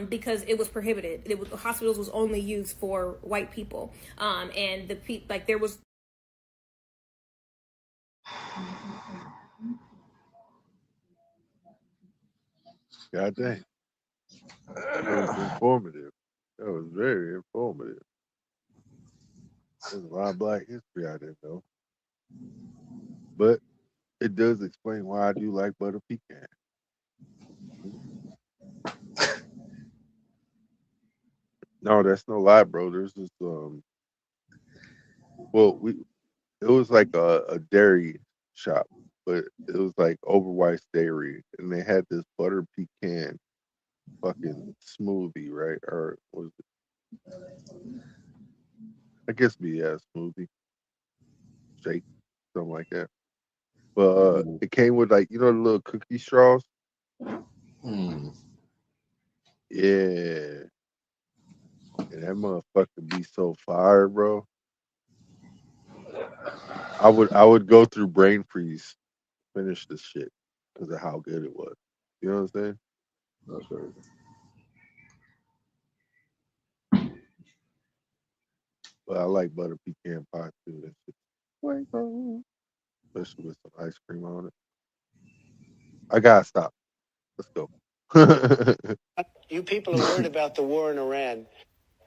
because it was prohibited. Hospitals was only used for white people. And there was... God dang. That was informative. That was very informative. There's a lot of black history I didn't know. But it does explain why I do like butter pecan. No, that's no lie, bro. There's this it was like a dairy shop, but it was like Overweiss Dairy, and they had this butter pecan fucking smoothie, right? Or was it? I guess smoothie, shake, something like that. But it came with like the little cookie straws. Yeah, and that motherfucker be so fire, bro. I would go through brain freeze, finish this shit because of how good it was. You know what I'm saying? That's right. But I like butter pecan pie too. That shit, especially with some ice cream on it. I gotta stop. Let's go. You people are worried about the war in Iran.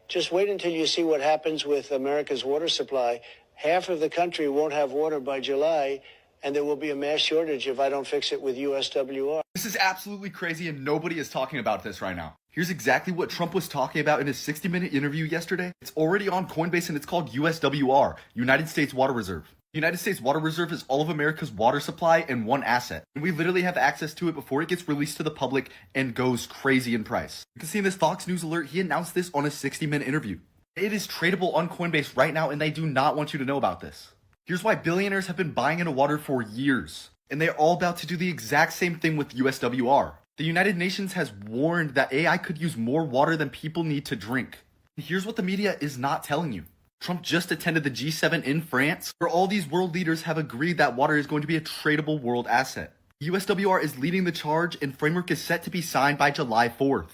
Just wait until you see what happens with America's water supply. Half of the country won't have water by July. and there will be a mass shortage if I don't fix it with USWR. This is absolutely crazy and nobody is talking about this right now. Here's exactly what Trump was talking about in his 60-minute interview yesterday. It's already on Coinbase and it's called USWR, United States Water Reserve. The United States Water Reserve is all of America's water supply in one asset. And we literally have access to it before it gets released to the public and goes crazy in price. You can see in this Fox News alert, he announced this on a 60-minute interview. It is tradable on Coinbase right now and they do not want you to know about this. Here's why billionaires have been buying into water for years. And they're all about to do the exact same thing with USWR. The United Nations has warned that AI could use more water than people need to drink. And here's what the media is not telling you. Trump just attended the G7 in France, where all these world leaders have agreed that water is going to be a tradable world asset. USWR is leading the charge and framework is set to be signed by July 4th.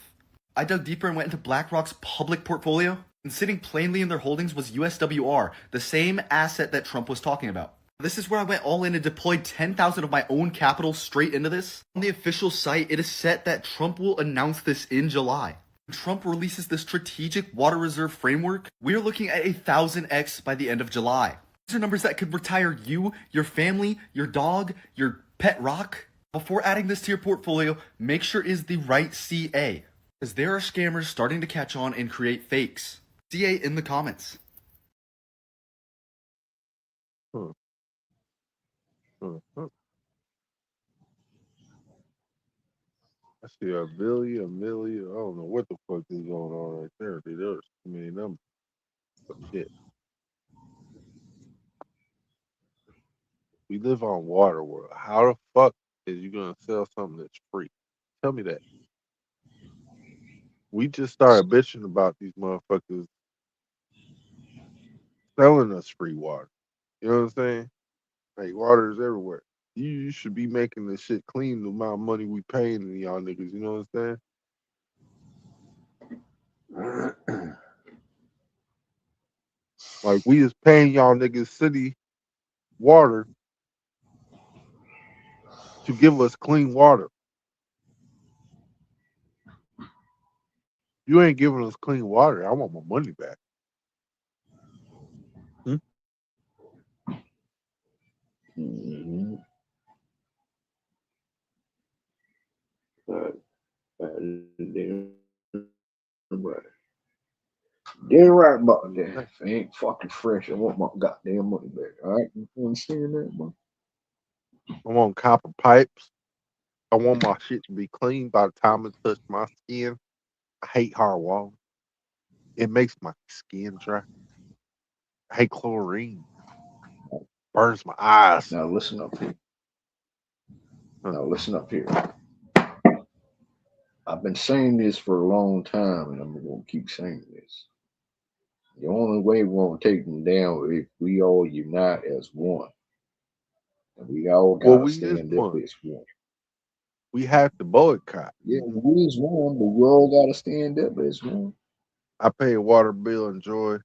I dug deeper and went into BlackRock's public portfolio, and sitting plainly in their holdings was USWR, the same asset that Trump was talking about. This is where I went all in and deployed 10,000 of my own capital straight into this. On the official site, it is set that Trump will announce this in July. When Trump releases the strategic water reserve framework, we are looking at 1,000x by the end of July. These are numbers that could retire you, your family, your dog, your pet rock. Before adding this to your portfolio, make sure it is the right CA, because there are scammers starting to catch on and create fakes. CA in the comments. I see a billion, a million. I don't know what the fuck is going on right there. Dude. There's too many numbers. But shit. We live on water world. How the fuck is you gonna sell something that's free? Tell me that. We just started bitching about these motherfuckers selling us free water. You know what I'm saying? Like water is everywhere. You should be making this shit clean the amount of money we paying to y'all niggas. You know what I'm saying? Like we is paying y'all niggas city water to give us clean water. You ain't giving us clean water. I want my money back. Mm-hmm. Damn right about that. If it ain't fucking fresh, I want my goddamn money back. All right, you understand that, man? I want copper pipes. I want my shit to be clean by the time it touches my skin. I hate hard water. It makes my skin dry. I hate chlorine. Burns my eyes. Now listen up here. Now listen up here. I've been saying this for a long time, and I'm gonna keep saying this. The only way we're gonna take them down is if we all unite as one. And we all Well, gotta we is stand up one. as one. We have to boycott. Yeah, we is one, but we all gotta stand up as one. I pay a water bill in Joy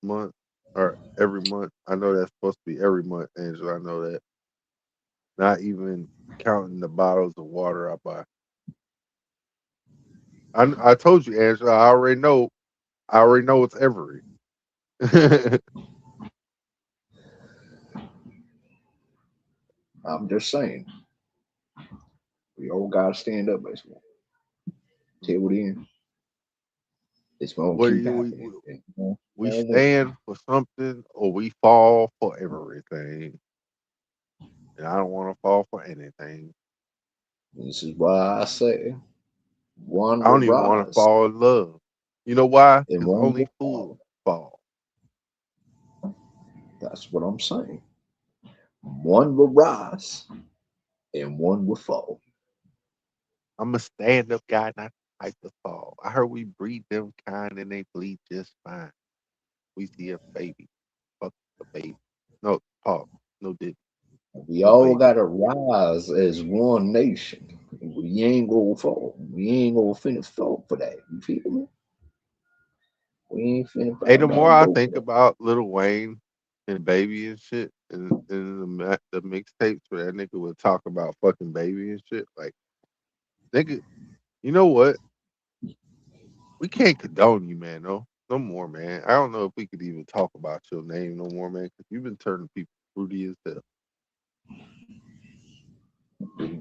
month or every month. I know that's supposed to be every month, Angela. I know that. Not even counting the bottles of water I buy. I told you, Angela. I already know. It's every. I'm just saying. We all gotta stand up as one. Till then, it's gonna keep happening. We stand for something or we fall for everything. And I don't want to fall for anything. This is why I say one I don't will even want to rise. fall in love. You know why? And Because one only will fools fall. That's what I'm saying. One will rise and one will fall. I'm a stand-up guy, not the type to fall. I heard we breed them kind and they bleed just fine. We see a baby. Fuck the baby. No, Paul. No did. We No all baby. gotta rise as one nation. We ain't gonna fall. We ain't gonna finna fall for that. You feel me? We ain't finna Hey, bow the down more and I go for think that. about Lil Wayne and Baby and shit, and the mixtapes where that nigga would talk about fucking Baby and shit, like, nigga, you know what? We can't condone you, man. No more, man. I don't know if we could even talk about your name no more, man, because you've been turning people fruity as hell.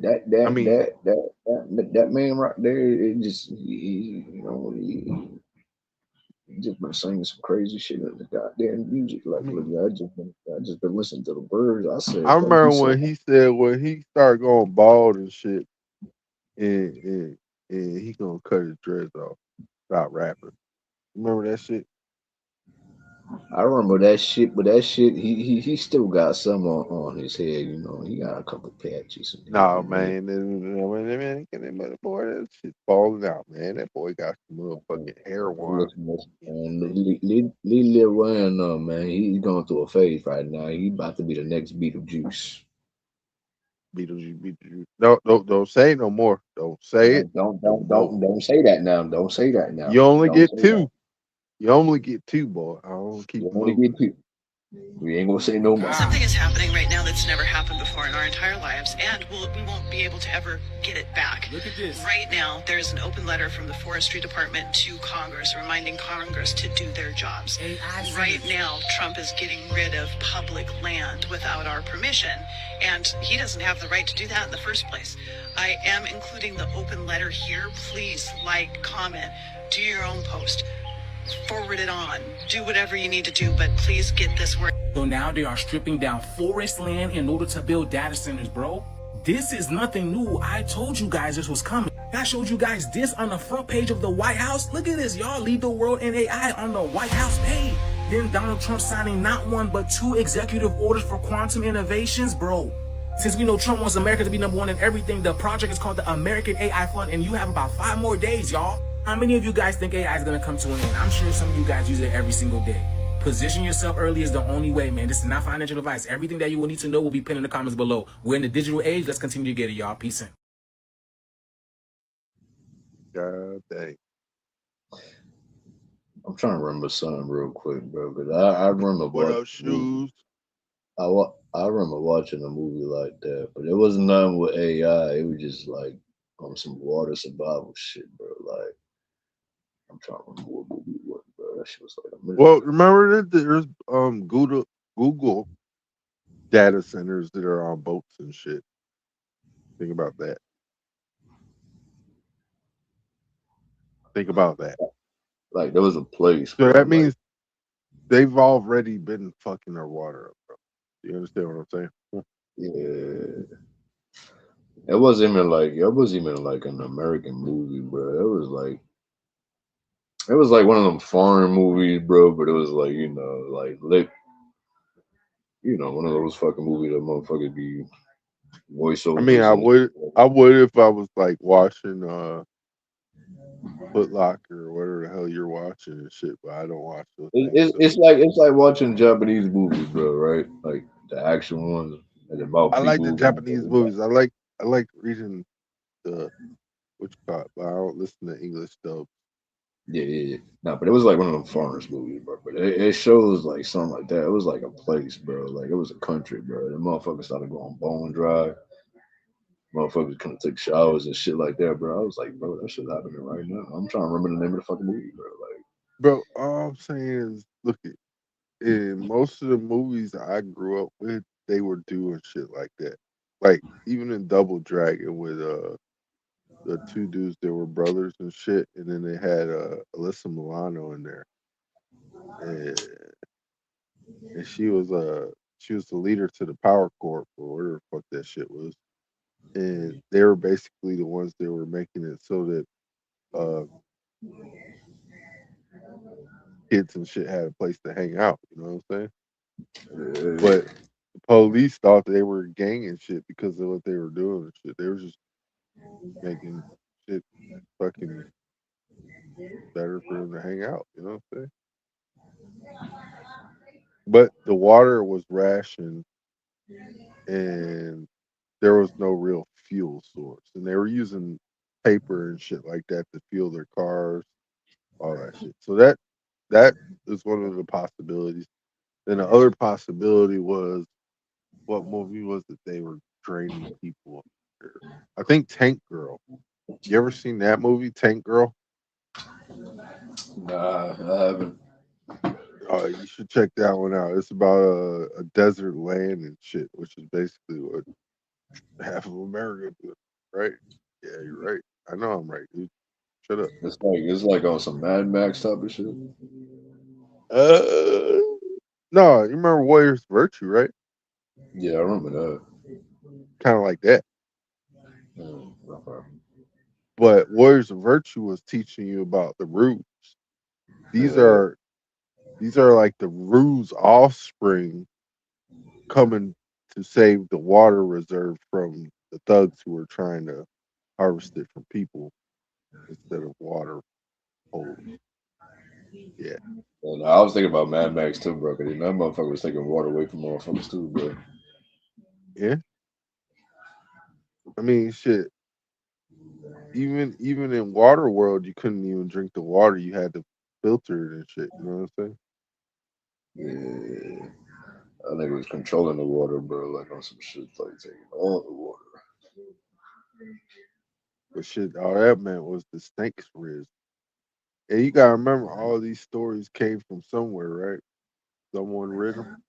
that I that mean, that that that man right there, it just he just been singing some crazy shit in the goddamn music. I Like, look, mean, I just been listening to the birds. I I said, thank remember you so when he said when he started going bald and shit, and and, and he gonna cut his dreads off, stop rapping. Remember that shit? I remember that shit, but that shit, he still got some on his head. He got a couple patches in Nah, here, man. man, that boy, that shit falling out, man. That boy got some motherfucking hair wine. Listen, man, leave Lil Wayne man. He's going through a phase right now. He about to be the next Beetlejuice. Beetlejuice. No, don't say it no more. Don't say it. No. Don't say that now. Don't say that now. You only Don't get say that. two. You only get two, boy. I don't keep You it only moving. get two. We ain't gonna say no more. Something is happening right now that's never happened before in our entire lives, and we won't be able to ever get it back. Look at this. Right now, there's an open letter from the Forestry Department to Congress reminding Congress to do their jobs. Right now, Trump is getting rid of public land without our permission, and he doesn't have the right to do that in the first place. I am including the open letter here. Please like, comment, do your own post, forward it on, do whatever you need to do, but please get this word. So now they are stripping down forest land in order to build data centers, bro. This is nothing new. I told you guys this was coming. I showed you guys this on the front page of the White House. Look at this, y'all. Lead the world in AI on the White House page. Then Donald Trump signing not one, but 2 executive orders for quantum innovations, bro. Since we know Trump wants America to be number one in everything, the project is called the American AI Fund, and you have about 5 more days, y'all. How many of you guys think AI is going to come to an end? I'm sure some of you guys use it every single day. Position yourself early is the only way, man. This is not financial advice. Everything that you will need to know will be pinned in the comments below. We're in the digital age. Let's continue to get it, y'all. Peace in. God dang. I'm trying to remember something real quick, bro. But I remember What watching up, shoes? I remember watching a movie like that, but it wasn't nothing with AI. It was just like on some water survival shit, bro. Like, I'm trying to remember what movie it was, bro. That shit was like a minute Well, ago. remember that there's Google data centers that are on boats and shit. Think about that. Think about that. Like, there was a place, So bro. that Like, means they've already been fucking our water up, bro. You understand what I'm saying? yeah, it wasn't even like an American movie, bro. It was like one of them foreign movies, bro. But it was like one of those fucking movies that motherfuckers be I mean, voiceovers I and would if I was like watching Foot Locker or whatever the hell you're watching and shit, but I don't watch those things. it's So it's like watching Japanese movies, bro. Right? Like the action ones and about I like the people. Japanese movies. I like reading the what you call it, but I don't listen to English dub. Yeah. No, but it was like one of them foreigners movies, bro. But it shows like something like that. It was like a place, bro. Like it was a country, bro. The motherfuckers started going bone dry. Motherfuckers couldn't take showers and shit like that, bro. I was like, bro, that shit happening right now. I'm trying to remember the name of the fucking movie, bro. Like, Bro, all I'm saying is, look at in most of the movies I grew up with, they were doing shit like that. Like even in Double Dragon with the 2 dudes that were brothers and shit, and then they had Alyssa Milano in there, and, and she was the leader to the Power Corp or whatever the fuck that shit was, and they were basically the ones that were making it so that uh kids and shit had a place to hang out. You know what I'm saying? But the police thought they were gang and shit because of what they were doing and shit. They were just making shit fucking better for them to hang out. You know what I'm saying? But the water was rationed and there was no real fuel source. And they were using paper and shit like that to fuel their cars, all that shit. So that is one of the possibilities. Then the other possibility was what movie was it they were draining people of water? I think Tank Girl. You ever seen that movie, Tank Girl? nah, I haven't. You should check that one out. It's about a desert land and shit, which is basically what Half of America, right? Yeah, you're right. I know I'm right, dude. Shut up. It's like on some Mad Max type of shit. No, you remember Warriors Virtue, right? Yeah, I remember that. Kind of like that. Okay. But Warriors of Virtue was teaching you about the roots. These Yeah. are like the Rue's offspring coming to save the water reserve from the thugs who were trying to harvest it from people instead of water holes. Yeah. And I was thinking about Mad Max too, bro. Cause that motherfucker was taking water away from motherfuckers too, bro. Yeah. I mean, shit. Even in water world, you couldn't even drink the water. You had to filter it and shit. You know what I'm saying? Yeah. I think it was controlling the water, bro. Like on some shit, like taking all the water. But shit, all that meant was the snakes riz. And you gotta remember, all these stories came from somewhere, right? Someone read them.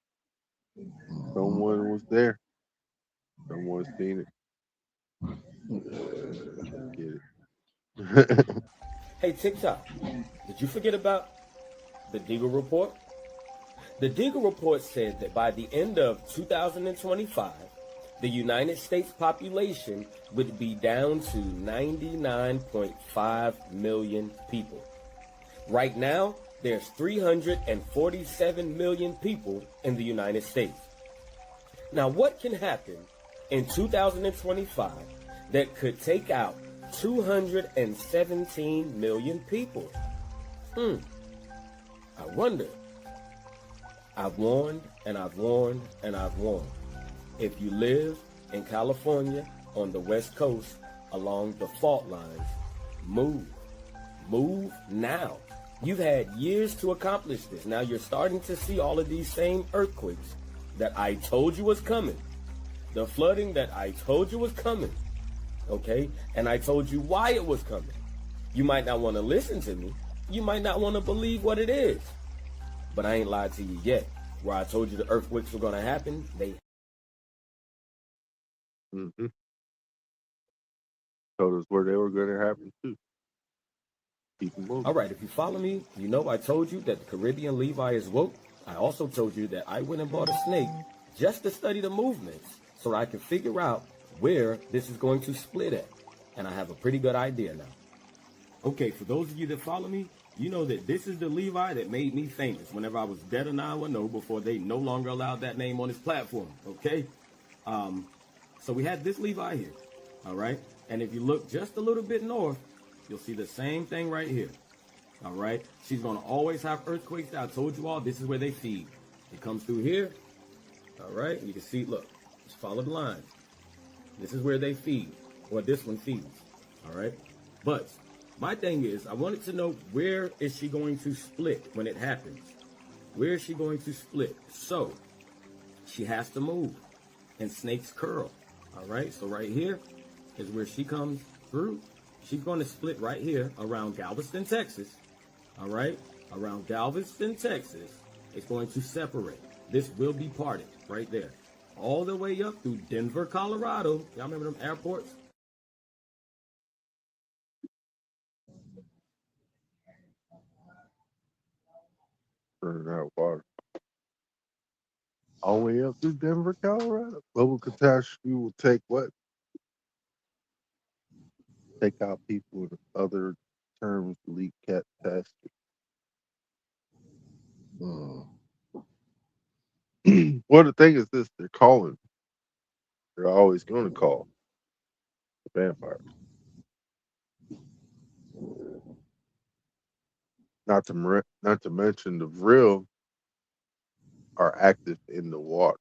Someone was there. Someone seen it. Get it. Hey, TikTok, did you forget about the Deagle Report? The Deagle Report said that by the end of 2025, the United States population would be down to 99.5 million people. Right now, there's 347 million people in the United States. Now, what can happen in 2025 that could take out 217 million people? I wonder. I've warned and I've warned and I've warned. If you live in California on the West Coast along the fault lines, move. Move now. You've had years to accomplish this. Now you're starting to see all of these same earthquakes that I told you was coming. The flooding that I told you was coming. Okay? And I told you why it was coming. You might not want to listen to me. You might not want to believe what it is. But I ain't lied to you yet. Where I told you the earthquakes were going to happen, they Told us where they were going to happen too. Keep them moving. All right, if you follow me, you know I told you that the Caribbean Levi is woke. I also told you that I went and bought a snake just to study the movements so I can figure out where this is going to split at. And I have a pretty good idea now. Okay, for those of you that follow me, you know that this is the Levi that made me famous whenever I was dead or 910 before they no longer allowed that name on his platform, okay? So we had this Levi here, all right? And if you look just a little bit north, you'll see the same thing right here, all right? She's going to always have earthquakes. I told you all, this is where they feed. It comes through here, all right? You can see, look, just follow the line. This is where they feed, or this one feeds, all right? But my thing is, I wanted to know, where is she going to split when it happens? Where is she going to split? So she has to move, and snakes curl. All right, so right here is where she comes through. She's going to split right here around Galveston, Texas. All right, around Galveston, Texas. It's going to separate. This will be parted right there, all the way up through Denver, Colorado. Y'all remember them airports? Turning out water. All the way up to Denver, Colorado. Global catastrophe will take what? Take out people in other terms, leak catastrophe. Well, the thing is this, they're calling. They're always going to call the vampires. Not to mention the Vril are active in the water.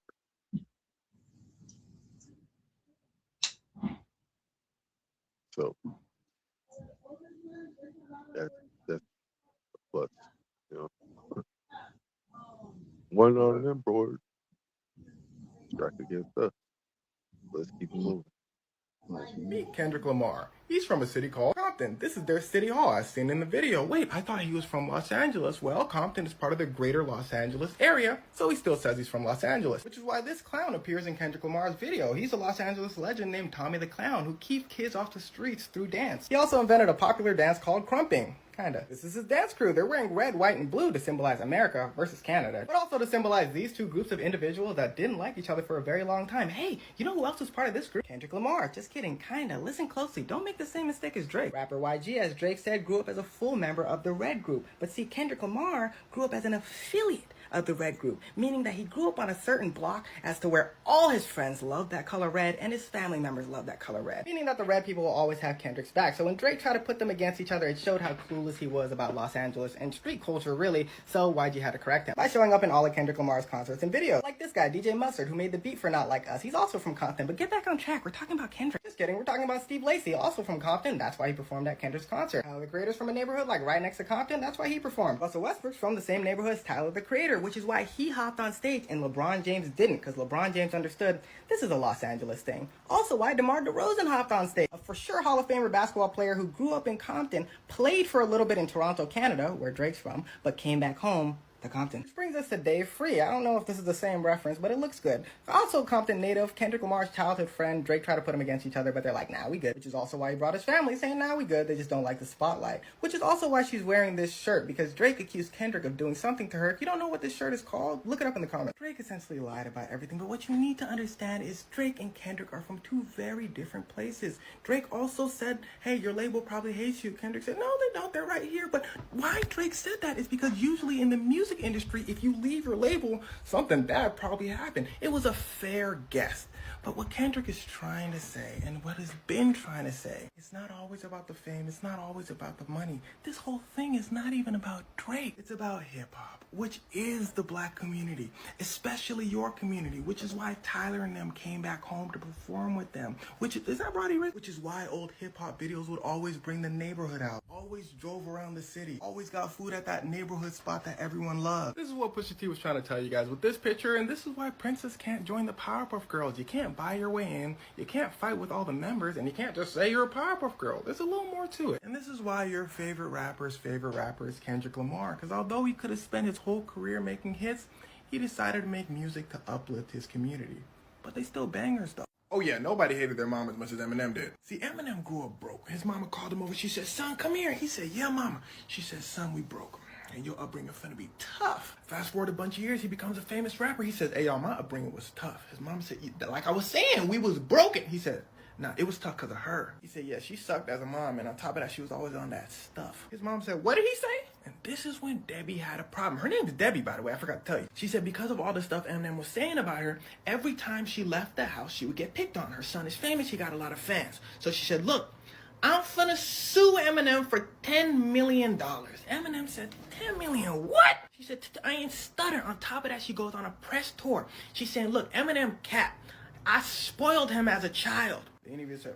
So that's a plus, you know. One on them board strike against us. Let's keep moving. Meet Kendrick Lamar. He's from a city called Compton. This is their city hall, as seen in the video. Wait, I thought he was from Los Angeles. Well, Compton is part of the greater Los Angeles area, so he still says he's from Los Angeles. Which is why this clown appears in Kendrick Lamar's video. He's a Los Angeles legend named Tommy the Clown who keeps kids off the streets through dance. He also invented a popular dance called crumping. Kinda. This is his dance crew. They're wearing red, white, and blue to symbolize America versus Canada, but also to symbolize these two groups of individuals that didn't like each other for a very long time. Hey, you know who else was part of this group? Kendrick Lamar. Just kidding, kinda. Listen closely. Don't make the same mistake as Drake. Rapper YG, as Drake said, grew up as a full member of the Red Group. But see, Kendrick Lamar grew up as an affiliate of the Red Group, meaning that he grew up on a certain block as to where all his friends loved that color red and his family members loved that color red, meaning that the red people will always have Kendrick's back. So when Drake tried to put them against each other, it showed how clueless he was about Los Angeles and street culture, really, so YG had to correct him by showing up in all of Kendrick Lamar's concerts and videos. Like this guy, DJ Mustard, who made the beat for Not Like Us. He's also from Compton, but get back on track, we're talking about Kendrick. Just kidding, we're talking about Steve Lacy, also from Compton. That's why he performed at Kendrick's concert. Tyler the Creator's from a neighborhood like right next to Compton. That's why he performed. Russell Westbrook's from the same neighborhood as Tyler the Creator, which is why he hopped on stage and LeBron James didn't, because LeBron James understood this is a Los Angeles thing. Also why DeMar DeRozan hopped on stage, a for sure Hall of Famer basketball player who grew up in Compton, played for a little bit in Toronto, Canada, where Drake's from, but came back home to Compton. Which brings us to Dave Free. I don't know if this is the same reference, but it looks good. Also Compton native, Kendrick Lamar's childhood friend. Drake tried to put them against each other, but they're like, nah, we good. Which is also why he brought his family, saying, nah, we good. They just don't like the spotlight. Which is also why she's wearing this shirt, because Drake accused Kendrick of doing something to her. If you don't know what this shirt is called, look it up in the comments. Drake essentially lied about everything, but what you need to understand is Drake and Kendrick are from two very different places. Drake also said, hey, your label probably hates you. Kendrick said, no, they don't. They're right here. But why Drake said that is because usually in the music industry, if you leave your label, something bad probably happened. It was a fair guess. But what Kendrick is trying to say, and what has been trying to say, it's not always about the fame, it's not always about the money. This whole thing is not even about Drake. It's about hip-hop, which is the black community, especially your community, which is why Tyler and them came back home to perform with them. Which is that Roddy Ricch? Which is why old hip-hop videos would always bring the neighborhood out. Always drove around the city. Always got food at that neighborhood spot that everyone loved. This is what Pusha T was trying to tell you guys with this picture, and this is why Princess can't join the Powerpuff Girls. You can't buy your way in, you can't fight with all the members, and you can't just say you're a Powerpuff Girl. There's a little more to it. And this is why your favorite rapper is Kendrick Lamar, because although he could have spent his whole career making hits, he decided to make music to uplift his community. But they still bangers though. Oh yeah, nobody hated their mom as much as Eminem did. See, Eminem grew up broke. His mama called him over. She said, son, come here. He said, yeah, mama. She said, son, we broke. And your upbringing finna be tough. Fast forward a bunch of years, he becomes a famous rapper. He says, hey, y'all, my upbringing was tough. His mom said, like I was saying, we was broken. He said, nah, it was tough because of her. He said, yeah, she sucked as a mom, and on top of that, she was always on that stuff. His mom said, what did he say? And this is when Debbie had a problem. Her name is Debbie, by the way, I forgot to tell you. She said because of all the stuff Eminem was saying about her, every time she left the house, she would get picked on. Her son is famous, he got a lot of fans. So she said, look, I'm finna sue Eminem for $10 million. Eminem said, 10 million, what? She said, I ain't stutter. On top of that, she goes on a press tour. She's saying, look, Eminem cap, I spoiled him as a child. The interviewer said,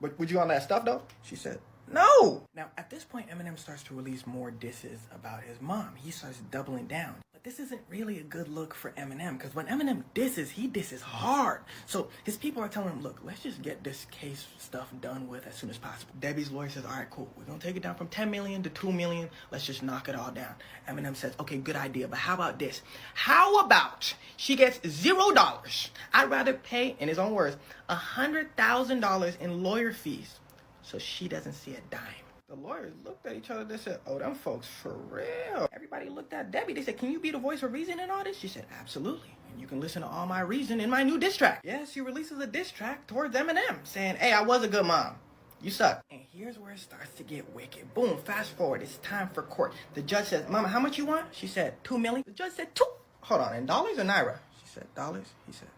but would you on that stuff though? She said, no. Now, at this point, Eminem starts to release more disses about his mom. He starts doubling down. But this isn't really a good look for Eminem, because when Eminem disses, he disses hard. So his people are telling him, look, let's just get this case stuff done with as soon as possible. Debbie's lawyer says, all right, cool. We're going to take it down from 10 million to 2 million. Let's just knock it all down. Eminem says, okay, good idea, but how about this? How about she gets $0? I'd rather pay, in his own words, $100,000 in lawyer fees so she doesn't see a dime. The lawyers looked at each other. They said, oh, them folks for real. Everybody looked at Debbie. They said, can you be the voice of reason in all this? She said, absolutely. And you can listen to all my reason in my new diss track. Yes, she releases a diss track towards Eminem saying, hey, I was a good mom. You suck. And here's where it starts to get wicked. Boom, fast forward. It's time for court. The judge says, mama, how much you want? She said, 2 million. The judge said, 2. Hold on, in dollars or naira? She said, dollars? He said,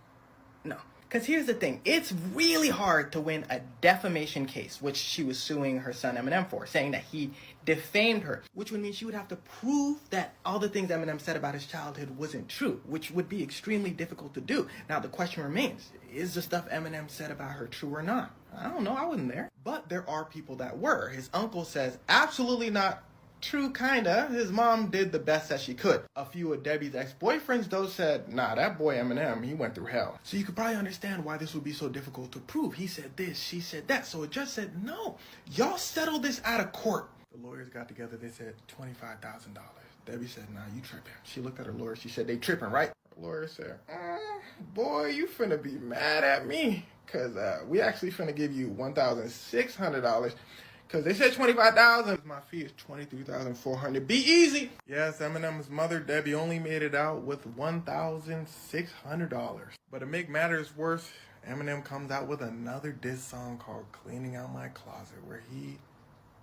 no. Because here's the thing, it's really hard to win a defamation case, which she was suing her son Eminem for, saying that he defamed her, which would mean she would have to prove that all the things Eminem said about his childhood wasn't true, which would be extremely difficult to do. Now the question remains, is the stuff Eminem said about her true or not? I don't know, I wasn't there. But there are people that were. His uncle says, absolutely not True, kinda. His mom did the best that she could. A few of Debbie's ex-boyfriends, though, said, nah, that boy Eminem, he went through hell. So you could probably understand why this would be so difficult to prove. He said this, she said that. So a judge said, no, y'all settle this out of court. The lawyers got together, they said $25,000. Debbie said, nah, you tripping. She looked at her lawyer, she said, they tripping, right? The lawyer said, boy, you finna be mad at me. Cause we actually finna give you $1,600. Cause they said $25,000. My fee is $23,400. Be easy. Yes, Eminem's mother, Debbie, only made it out with $1,600. But to make matters worse, Eminem comes out with another diss song called Cleaning Out My Closet, where he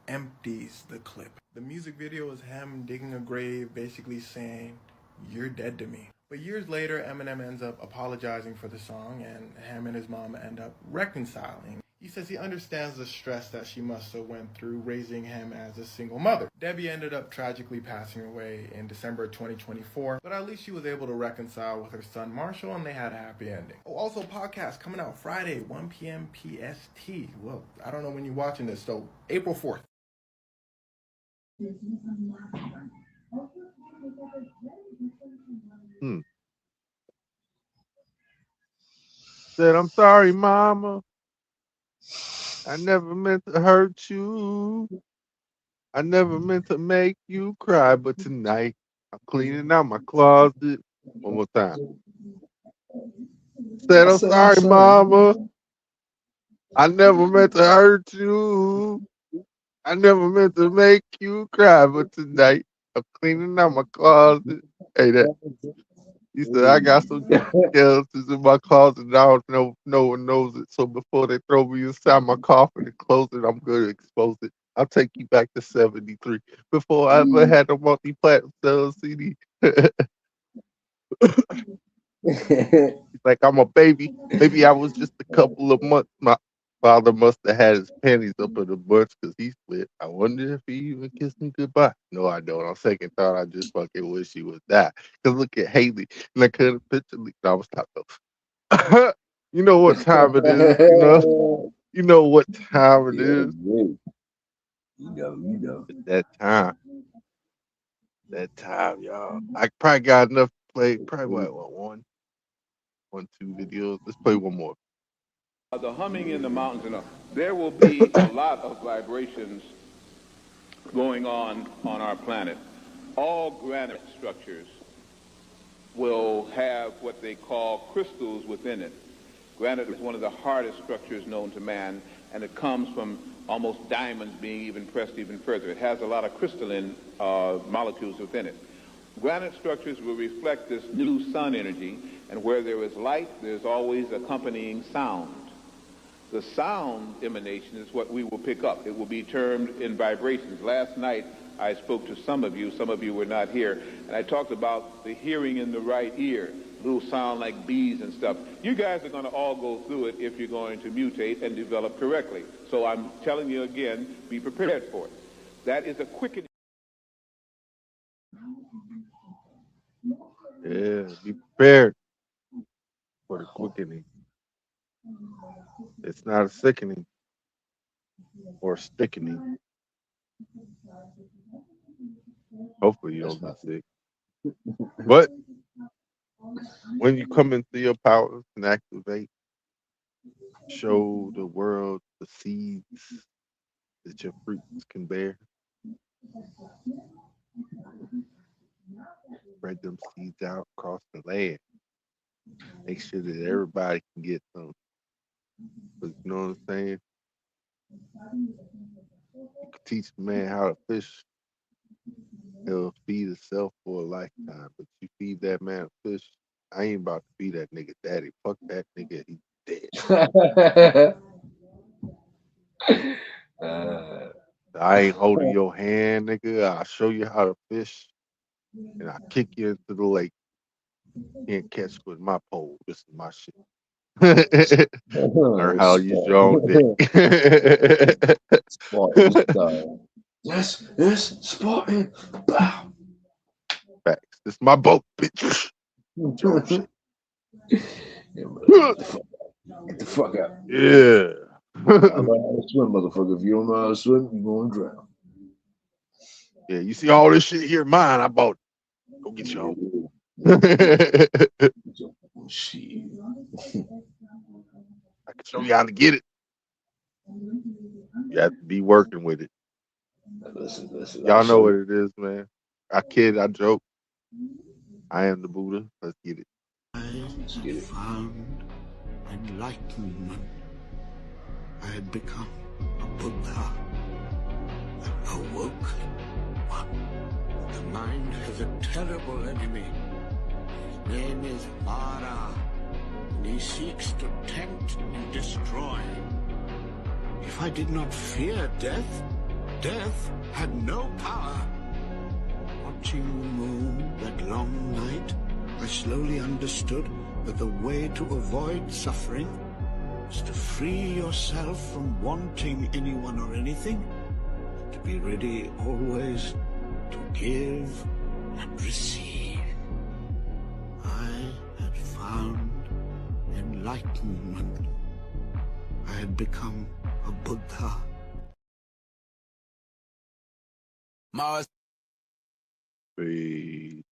empties the clip. The music video is him digging a grave, basically saying, you're dead to me. But years later, Eminem ends up apologizing for the song, and him and his mom end up reconciling. He says he understands the stress that she must have went through raising him as a single mother. Debbie ended up tragically passing away in December 2024, but at least she was able to reconcile with her son Marshall, and they had a happy ending. Oh, also podcast coming out Friday, 1 p.m. PST. Well, I don't know when you're watching this, so April 4th. Said, I'm sorry, mama. I never meant to hurt you. I never meant to make you cry, but tonight I'm cleaning out my closet. One more time. Said, I'm sorry, mama. I never meant to hurt you. I never meant to make you cry, but tonight I'm cleaning out my closet. Hey, that. He said, I got some skeletons in my closet and I don't know if no one knows it. So before they throw me inside my coffin and close it, I'm going to expose it. I'll take you back to 73. Before I ever had a multi-platinum sales CD. He's like, I'm a baby. Maybe I was just a couple of months. My father must have had his panties up in a bunch because he split. I wonder if he even kissed me goodbye. No, I don't. On second thought, I just fucking wish he would die. Because look at Haley. And I couldn't picture leak. No, I'm stop though. You know what time it is. You know what time it is. You know. It's that time. That time, y'all. I probably got enough to play. Probably what, one, two videos. Let's play one more. The humming in the mountains, there will be a lot of vibrations going on our planet. All granite structures will have what they call crystals within it. Granite is one of the hardest structures known to man, and it comes from almost diamonds being even pressed even further. It has a lot of crystalline molecules within it. Granite structures will reflect this new sun energy, and where there is light, there's always accompanying sound. The sound emanation is what we will pick up. It will be termed in vibrations. Last night, I spoke to some of you were not here, and I talked about the hearing in the right ear, little sound like bees and stuff. You guys are going to all go through it if you're going to mutate and develop correctly. So I'm telling you again, be prepared for it. That is a quickening. Yeah, be prepared for the quickening. It's not a sickening or sickening. Hopefully you don't be sick. But when you come into your powers and activate, show the world the seeds that your fruits can bear. Spread them seeds out across the land. Make sure that everybody can get some. But you know what I'm saying? You can teach a man how to fish. He'll feed himself for a lifetime. But you feed that man a fish, I ain't about to feed that nigga daddy. Fuck that nigga, he's dead. I ain't holding your hand, nigga. I'll show you how to fish, and I'll kick you into the lake. Can't catch with my pole. This is my shit. Learn how to use your own dick. Yes, Spartan. Bow. Facts. This is my boat, bitch. Get the fuck out. Yeah. I know how to swim, motherfucker. If you don't know how to swim, you're going to drown. Yeah, you see all this shit here, mine. I bought. Go get your own. Shit. I can show you how to get it. You have to be working with it. Listen. Y'all know what it is, man. I kid, I joke. I am the Buddha. Let's get it. I had found enlightenment. I had become a Buddha, an awoken one. The mind has a terrible enemy. His name is T.L.R, and he seeks to tempt and destroy. If I did not fear death, death had no power. Watching the moon that long night, I slowly understood that the way to avoid suffering is to free yourself from wanting anyone or anything, to be ready always to give and receive. I had found enlightenment. I had become a Buddha. Mars. Peace.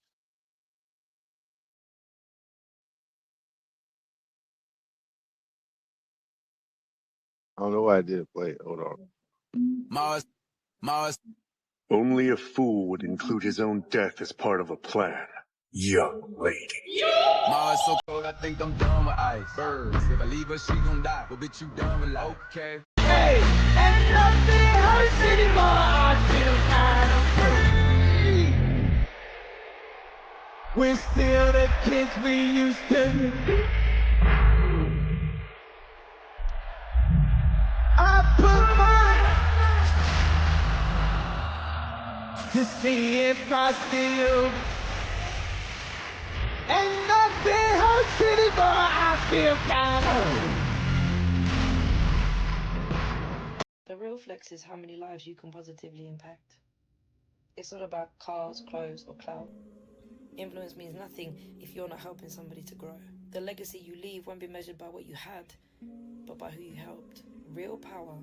I don't know why I didn't play it. Hold on. Mars. Only a fool would include his own death as part of a plan. Young lady. Mars so cold, I think I'm done with ice. Birds, if I leave her, she gon' die. But bitch, you done with life. Okay. Hey, and nothing hurts anymore. I feel kind of free. We're still the kids we used to be. I put my to see if I still. And nothing hurts anymore. I feel kind of. The real flex is how many lives you can positively impact. It's not about cars, clothes, or clout. Influence means nothing if you're not helping somebody to grow. The legacy you leave won't be measured by what you had, but by who you helped. Real power